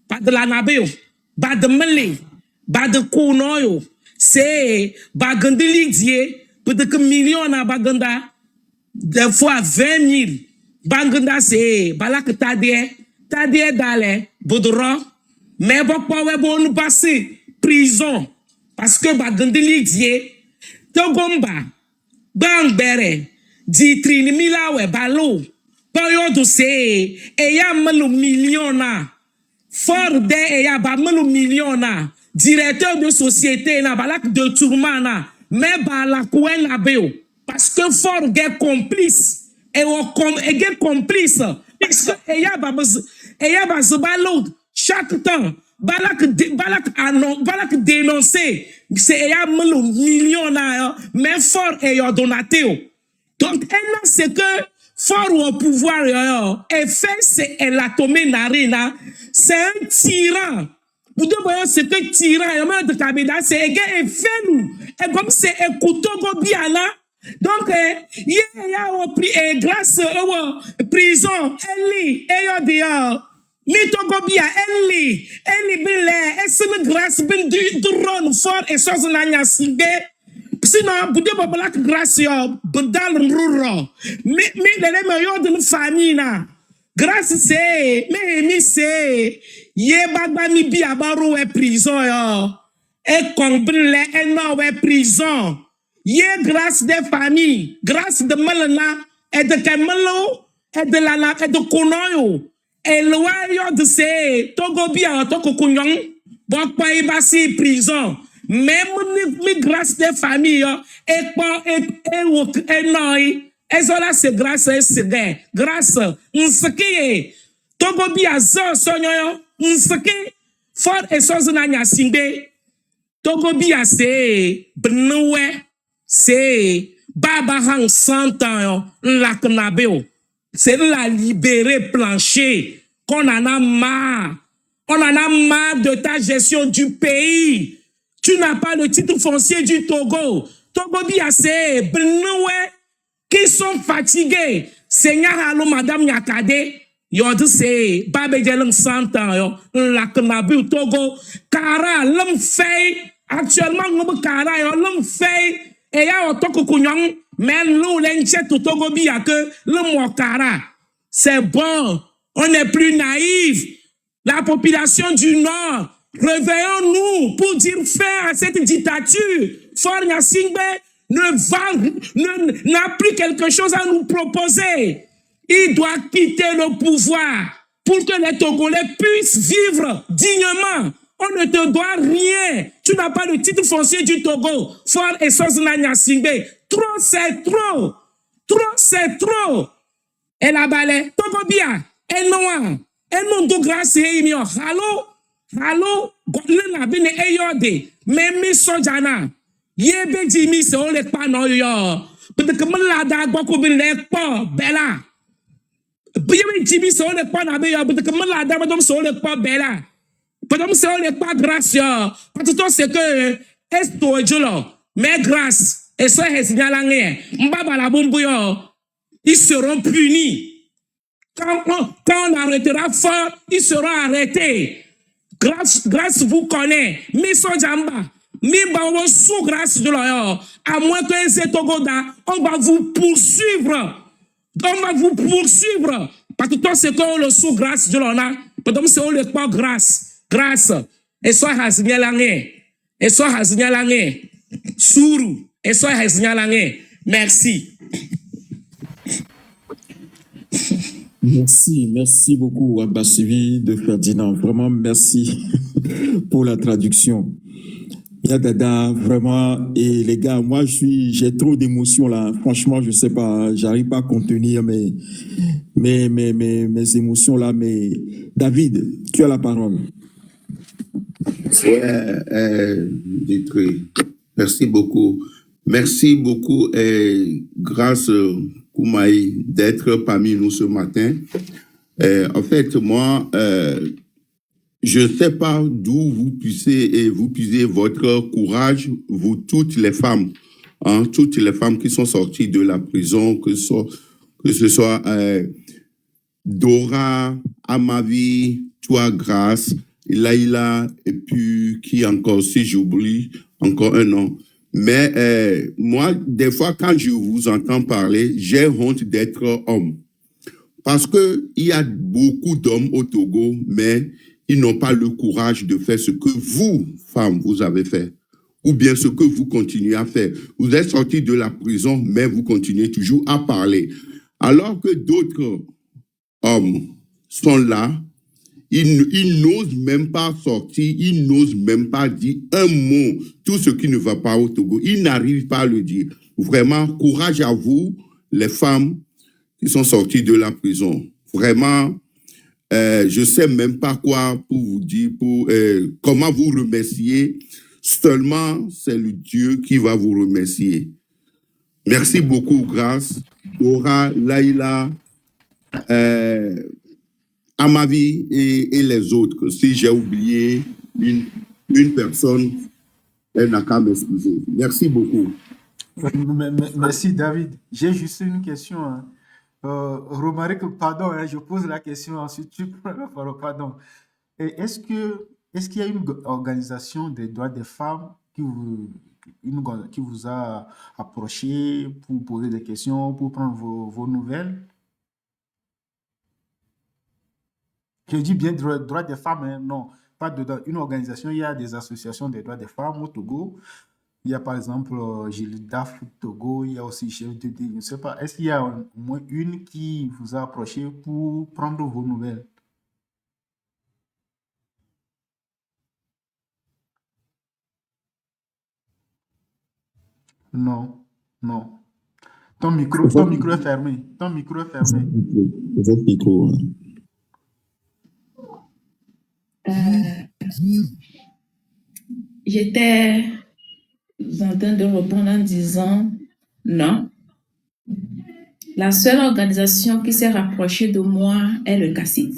pas de la Nabeo, pas de Mele. Bad Kounoyo, c'est Bagandeli die, peut-être que millions à Baganda, des fois 20 000. Baganda c'est Balak Tadie Dale, Boudron, mais bon, nous passer prison, parce que Bagandeli die, Togomba, Bangbere, Ditrini Milawe, Balo, Payodo c'est, et y'a mal millions na, fort de, et y'a pas mal millions na. Directeur de société na balak de tourmana mais balakwen la beo parce que fort est complice et est complice parce que eya bazbalo chaque temps balak dénoncer c'est eya million na mais fort et donateo donc c'est que fort au pouvoir et fait c'est la tomé narina c'est un tyran. Vous devez ce que tyran et de Kabeda, c'est égal et fait nous. Et comme c'est un couteau biala. Donc, il y a grâce à prison, Eli, Litogobia, Eli, Bile, et c'est une grâce du drone fort et sans un sigé. Sinon, vous devez avoir grâce à Bedal Ruro. Mais les meilleurs de la famille, grâce c'est, mais c'est. Ye bagba mi bi abaro we prison yo. Et combrile eno we prison. Ye grâce des familles, grâce de Melana, et de Kemelo, et de Lana, et de Konoyo. Et loyo de se, Togo bia, Toko Kunyong, Bokpa ibasi prison. Même mi grâce des familles, et pas, et noi, et zola c'est grâce, c'est grâce, n'seki, Togo bia zo sonyo. Nseke fort et Sozinanya Singbe Togo bia c'est Bnoue c'est Baba Hang 100 ans la Knabeo c'est la libérer plancher qu'on en a marre. On en a marre de ta gestion du pays. Tu n'as pas le titre foncier du Togo. Togo bia c'est Bnoue qui sont fatigués. Seigneur Allo Madame Yakade. Yod se babe jeleng 100 ans yo la knabu Togo kara lem fay actuellement ngob kara yo lem fay e ya otoko kunyong men lou lenche to Togo bia que le mo kara c'est bon on n'est plus naïf la population du nord réveillons-nous pour dire fin à cette dictature Fort Gnassingbé n'a plus quelque chose à nous proposer. Il doit quitter le pouvoir pour que les Togolais puissent vivre dignement. On ne te doit rien. Tu n'as pas le titre foncier du Togo. Fort et Sozinanya Singbe. Trop, c'est trop. Trop, c'est trop. Et la balai, toko bia, et noa, et non do grâce et mio, halo, le na bine e yode, memi sojana, yebe jimi se o le pa no yo, peut que me la da gwa ko bin le po, bella. Yebe jimi se o le pa na be yo, peut que me la da madame se o le po, bella. Madame se o le pa grâce yo, parce que c'est que, est to jolo, mais grâce, et ça est signalange, mbaba la bombo yo, ils seront punis. Quand on arrêtera fort, ils seront arrêtés. Grâce vous connaît. Mi sojamba. Mi bawo sous grâce de l'oyo. À moins que c'est Togoda, on va vous poursuivre. On va vous poursuivre. Parce que toi, c'est qu'on le sous grâce de l'ona. Parce que c'est on le pas grâce. Grâce. Et soit hasnyalange. Et soit hasnyalange. Sourou. Et soit hasnyalange. Merci. Merci beaucoup, Abbassivi de Ferdinand. Vraiment, merci pour la traduction. Yadada, vraiment, et les gars, moi, j'ai trop d'émotions là. Franchement, je sais pas, j'arrive pas à contenir mes émotions là. Mais David, tu as la parole. Ouais, Ditri, merci beaucoup. Merci beaucoup, grâce Koumaï, d'être parmi nous ce matin. En fait, moi, je ne sais pas d'où vous puisez votre courage, vous toutes les femmes qui sont sorties de la prison, que ce soit Dora, Amavi, toi, Grâce, Laïla, et puis qui encore, si j'oublie, encore un nom. Mais moi, des fois, quand je vous entends parler, j'ai honte d'être homme. Parce qu'il y a beaucoup d'hommes au Togo, mais ils n'ont pas le courage de faire ce que vous, femmes, vous avez fait. Ou bien ce que vous continuez à faire. Vous êtes sortis de la prison, mais vous continuez toujours à parler. Alors que d'autres hommes sont là, ils n'osent même pas sortir, ils n'osent même pas dire un mot, tout ce qui ne va pas au Togo. Ils n'arrivent pas à le dire. Vraiment, courage à vous, les femmes qui sont sorties de la prison. Vraiment, je ne sais même pas quoi pour vous dire, comment vous remercier. Seulement, c'est le Dieu qui va vous remercier. Merci beaucoup, Grâce, Dora, Laïla, Amavi et les autres. Si j'ai oublié une personne, elle n'a qu'à m'excuser. Merci beaucoup. Merci, David. J'ai juste une question. Remarquez que, pardon, je pose la question, ensuite tu prends la parole, pardon. Est-ce qu'il y a une organisation des droits des femmes qui vous a approché pour poser des questions, pour prendre vos nouvelles? Je dis bien droits des femmes, hein, non, pas une organisation. Il y a des associations des droits des femmes au Togo. Il y a par exemple Gildaf Togo, il y a aussi Chef de je ne sais pas. Est-ce qu'il y a au moins une qui vous a approché pour prendre vos nouvelles? Non, non. Ton micro est fermé. Ton micro est fermé. Votre micro. J'étais en train de répondre en disant non. La seule organisation qui s'est rapprochée de moi est le CACIT.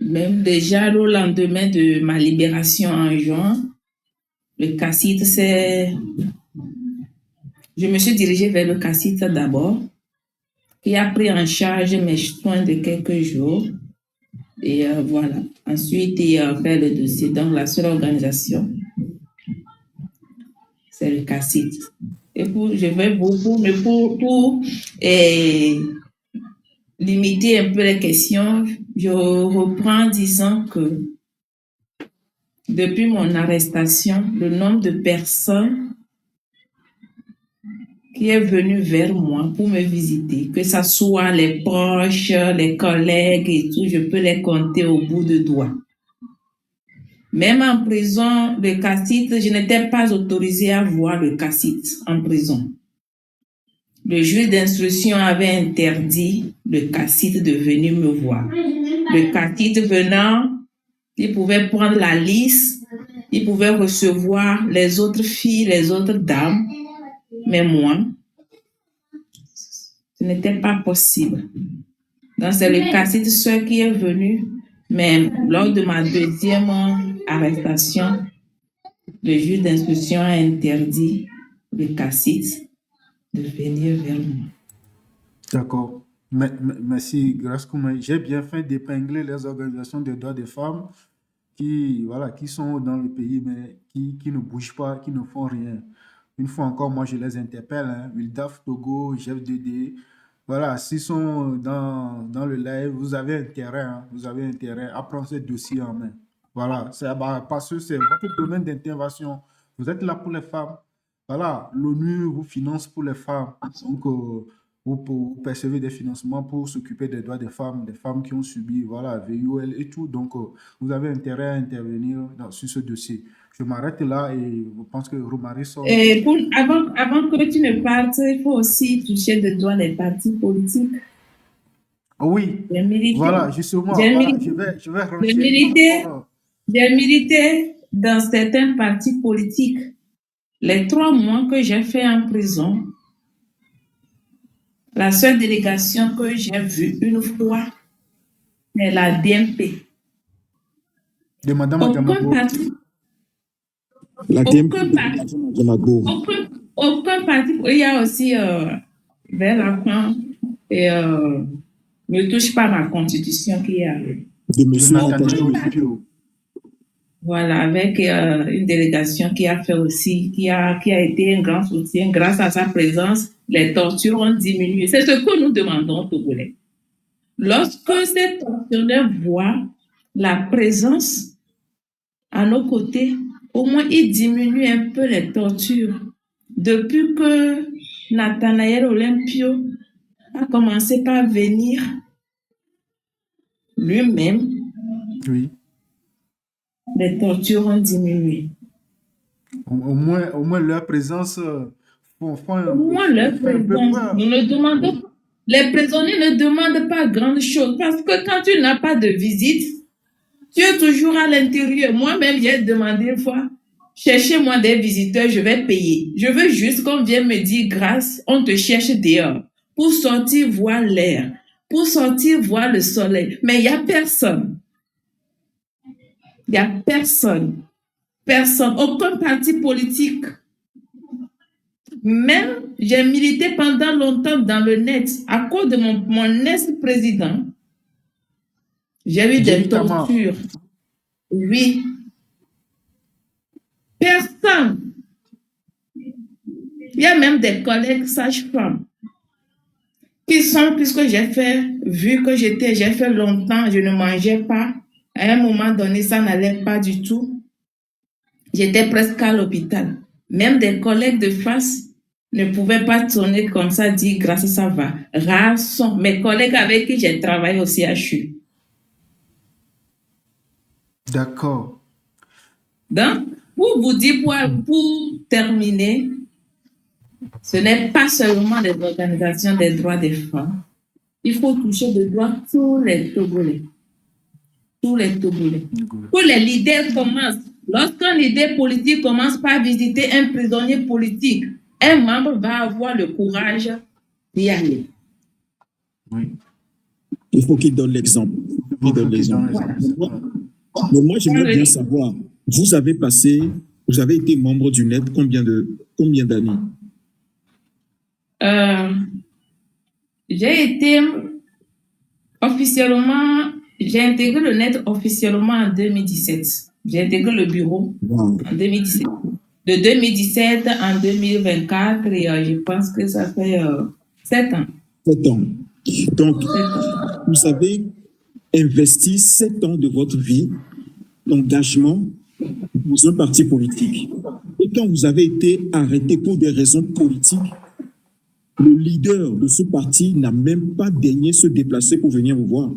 Même déjà le lendemain de ma libération en juin, le CACIT, je me suis dirigée vers le CACIT d'abord, qui a pris en charge mes soins de quelques jours. Et voilà. Ensuite, il a fait le dossier. Donc, la seule organisation, c'est le CACIT. Et je vais beaucoup, mais pour limiter un peu les questions, je reprends en disant que depuis mon arrestation, le nombre de personnes qui est venu vers moi pour me visiter, que ce soit les proches, les collègues et tout, je peux les compter au bout de doigts. Même en prison, le CACIT, je n'étais pas autorisée à voir le CACIT en prison. le juge d'instruction avait interdit le cassite de venir me voir. Le cassite venant, il pouvait prendre la liste, il pouvait recevoir les autres filles, les autres dames, mais moi, ce n'était pas possible. Donc, c'est le cassite seul qui est venu, mais lors de ma deuxième arrestation, le juge d'instruction a interdit le cassite de venir vers moi. D'accord. Merci, Grace Koumaï. J'ai bien fait d'épingler les organisations des droits des femmes qui sont dans le pays, mais qui ne bougent pas, qui ne font rien. Une fois encore, moi, je les interpelle, hein. Wildaf Togo, GF2D. Voilà, s'ils sont dans le live, vous avez intérêt, hein, à prendre ce dossier en main. Voilà, parce que c'est votre domaine d'intervention. Vous êtes là pour les femmes. Voilà, l'ONU vous finance pour les femmes. Donc, vous percevez des financements pour s'occuper des droits des femmes qui ont subi, voilà, VUL et tout. Donc, vous avez intérêt à intervenir sur ce dossier. Je m'arrête là et je pense que Romary sort. Et avant que tu ne partes, il faut aussi toucher de doigt les partis politiques. Oui, voilà, justement, je vais rentrer. J'ai milité dans certains partis politiques. Les 3 mois que j'ai fait en prison, la seule délégation que j'ai vue une fois, c'est la DMP. De Madame Adjamagbo. Aucun parti. Il y a aussi vers la fin et ne touche pas ma constitution qui est de monsieur. Voilà, avec une délégation qui a fait aussi, qui a été un grand soutien. Grâce à sa présence, les tortures ont diminué. C'est ce que nous demandons aux Togolais. Lorsque ces tortionnaires voient la présence à nos côtés, au moins ils diminuent un peu les tortures. Depuis que Nathanaël Olympio a commencé par venir lui-même, oui, les tortures ont diminué. Au moins leur présence Au moins leur présence. Nous ne demandons pas. Les prisonniers ne demandent pas grande chose parce que quand tu n'as pas de visite, tu es toujours à l'intérieur. Moi-même, j'ai demandé une fois, cherchez-moi des visiteurs, je vais payer. Je veux juste qu'on vienne me dire, grâce, on te cherche dehors pour sortir voir l'air, pour sortir voir le soleil. Mais il n'y a personne. Il n'y a personne. Personne. Aucun parti politique. Même, j'ai milité pendant longtemps dans le net à cause de mon ex-président. J'ai eu des tortures. Oui. Personne. Il y a même des collègues sages-femmes qui sont, puisque j'ai fait longtemps, je ne mangeais pas. À un moment donné, ça n'allait pas du tout. J'étais presque à l'hôpital. Même des collègues de face ne pouvaient pas tourner comme ça, dire grâce à ça va. Rares sont mes collègues avec qui j'ai travaillé au CHU. D'accord. Donc, pour vous dire, pour terminer, ce n'est pas seulement les organisations des droits des femmes. Il faut toucher de doigt tous les Togolais. Tous les Togolais. Pour les leaders commencent. Lorsqu'un leader politique commence par visiter un prisonnier politique, un membre va avoir le courage d'y aller. Oui. Il faut qu'il donne l'exemple. Mais moi, j'aimerais bien savoir, vous avez été membre du net combien d'années? J'ai intégré le net officiellement en 2017. J'ai intégré le bureau en 2017. De 2017 en 2024, et je pense que ça fait 7 ans. 7 ans. Donc, vous avez investi 7 ans de votre vie d'engagement dans un parti politique. Et quand vous avez été arrêté pour des raisons politiques, le leader de ce parti n'a même pas daigné se déplacer pour venir vous voir.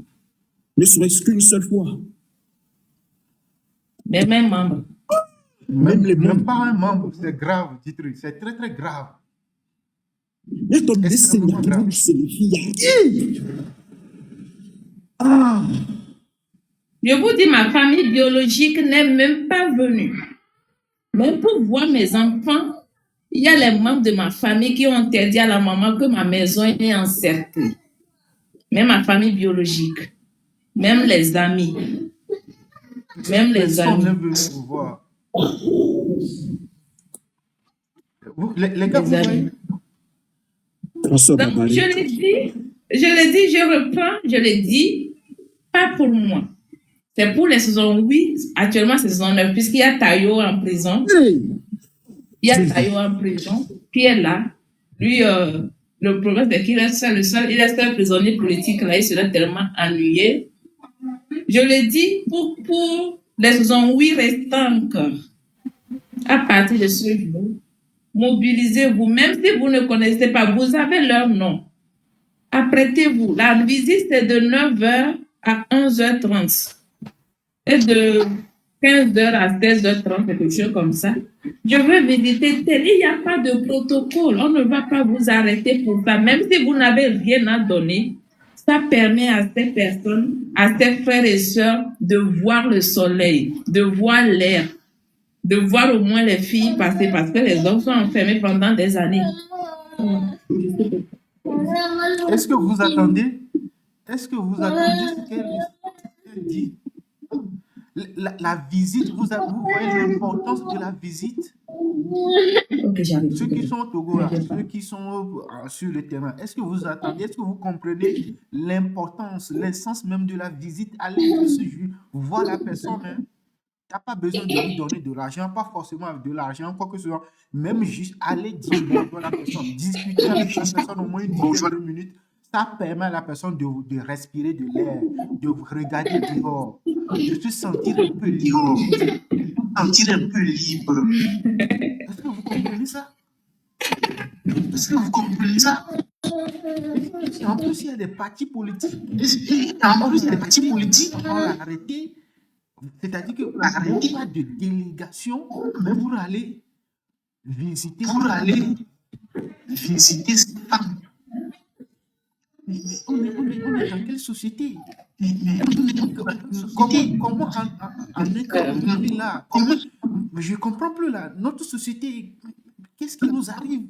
Ne serait-ce qu'une seule fois. Même un membre. Même pas un membre, c'est grave, Dietrich, c'est très très grave. Extrêmement grave. Je vous dis, ma famille biologique n'est même pas venue. Même pour voir mes enfants, il y a les membres de ma famille qui ont interdit à la maman que ma maison est encerclée. Même ma famille biologique, même les amis. Même les Personne n'est amis. venu vous voir. Les gars, vous Les voyez? amis. Donc, je l'ai dit, je reprends, je l'ai dit, pas pour moi. C'est pour les saisons 8, actuellement c'est saison 9, puisqu'il y a Tayo en prison. Il y a Tayo en prison qui est là. Lui, le problème c'est qu'il reste le seul, il reste un prisonnier politique là, il serait tellement ennuyé. Je l'ai dit pour les saisons 8 restants encore. À partir de ce jour, mobilisez-vous, même si vous ne connaissez pas, vous avez leur nom. Apprêtez-vous. La visite c'est de 9h à 11h30. Et de 15h à 16h30, quelque chose comme ça. Je veux visiter tel. Il n'y a pas de protocole. On ne va pas vous arrêter pour ça. Même si vous n'avez rien à donner, ça permet à ces personnes, à ces frères et sœurs de voir le soleil, de voir l'air, de voir au moins les filles passer parce que les hommes sont enfermés pendant des années. Est-ce que vous attendez? Est-ce que vous attendez ce qu'elle dit? La visite, vous voyez l'importance de la visite? Ceux qui sont au Togo, là, ceux qui sont sur le terrain, est-ce que vous attendez? Est-ce que vous comprenez l'importance, l'essence même de la visite? Aller voir la personne, hein? Tu n'as pas besoin de lui donner de l'argent, pas forcément avec de l'argent, quoi que ce soit. Même juste aller dire bonjour à la personne, discuter avec la personne au moins une dizaine de minutes, ça permet à la personne de respirer de l'air, de regarder dehors, de se sentir un peu libre. Est-ce que vous comprenez ça? Est-ce que vous comprenez ça? Et en plus, il y a des partis politiques. On l'a arrêté. C'est-à-dire que vous n'avez pas de délégation pour aller visiter ces femmes. Mais on est dans quelle société? Comment en est arrivé là? Je ne comprends plus là. Notre société, qu'est-ce qui nous arrive?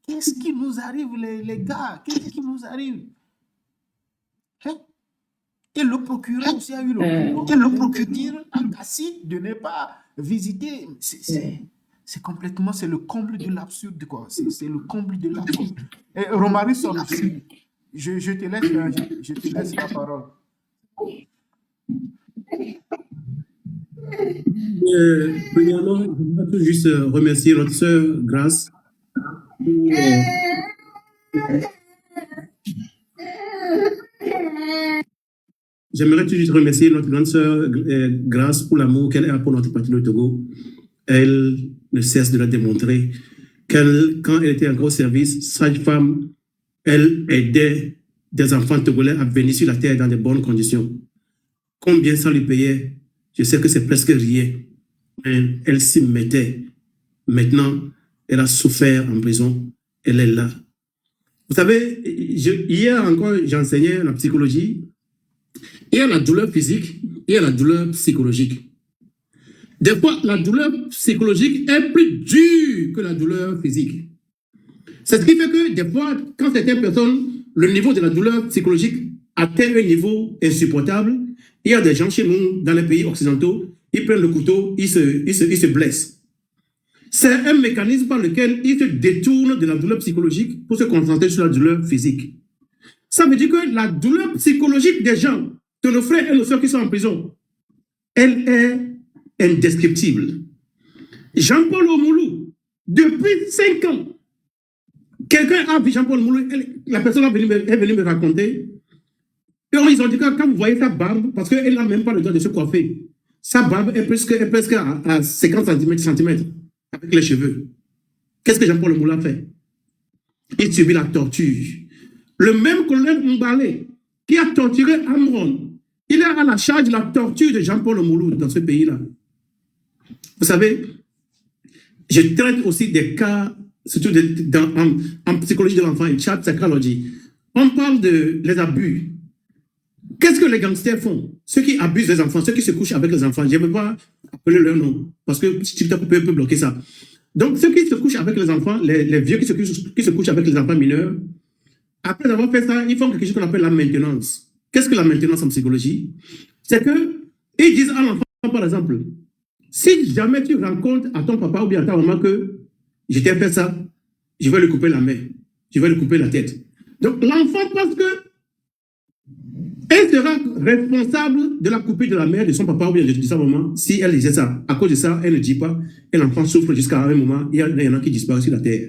Qu'est-ce qui nous arrive, les gars? Qu'est-ce qui nous arrive? Hein? Et le procureur aussi a eu le procureur a Kassi de ne pas visiter. C'est complètement, c'est le comble de l'absurde, quoi. C'est le comble de l'absurde. Et Romary Som, je te laisse la parole. Premièrement, je voudrais juste remercier notre sœur Grâce. J'aimerais tout juste remercier notre grande sœur Grâce pour l'amour qu'elle a pour notre parti de Togo. Elle ne cesse de la démontrer. Quand elle était encore au service, sage-femme, elle aidait des enfants togolais à venir sur la terre dans de bonnes conditions. Combien ça lui payait? Je sais que c'est presque rien. Mais elle s'y mettait. Maintenant, elle a souffert en prison. Elle est là. Vous savez, hier encore, j'enseignais la psychologie. Il y a la douleur physique, il y a la douleur psychologique. Des fois, la douleur psychologique est plus dure que la douleur physique. C'est ce qui fait que des fois, quand certaines personnes, le niveau de la douleur psychologique atteint un niveau insupportable, il y a des gens chez nous, dans les pays occidentaux, ils prennent le couteau, ils se blessent. C'est un mécanisme par lequel ils se détournent de la douleur psychologique pour se concentrer sur la douleur physique. Ça veut dire que la douleur psychologique des gens, de nos frères et nos soeurs qui sont en prison, elle est indescriptible. Jean-Paul Omoulou, depuis 5 ans, quelqu'un a vu Jean-Paul Omoulou, la personne est venue me raconter. Et ils ont dit que quand vous voyez sa barbe, parce qu'elle n'a même pas le droit de se coiffer, sa barbe est presque à 50 cm avec les cheveux. Qu'est-ce que Jean-Paul Omoulou a fait? Il subit la torture. Le même colonel Mbalé qui a torturé Amron, il est à la charge de la torture de Jean-Paul Omoulou dans ce pays-là. Vous savez, je traite aussi des cas surtout en psychologie de l'enfant, en child psychology, on parle de les abus. Qu'est-ce que les gangsters font? Ceux qui abusent des enfants, ceux qui se couchent avec les enfants, je ne veux pas appeler leur nom, parce que TikTok peut bloquer ça. Donc, ceux qui se couchent avec les enfants, les vieux qui se couchent avec les enfants mineurs, après avoir fait ça, ils font quelque chose qu'on appelle la maintenance. Qu'est-ce que la maintenance en psychologie? C'est que ils disent à l'enfant, par exemple, si jamais tu rencontres à ton papa ou bien à ta maman que je t'ai fait ça, je vais lui couper la main, je vais lui couper la tête. Donc, l'enfant pense que elle sera responsable de la coupure de la mère de son papa ou bien de sa maman si elle disait ça. À cause de ça, elle ne dit pas et l'enfant souffre jusqu'à un moment, il y en a qui disparaissent sur la terre.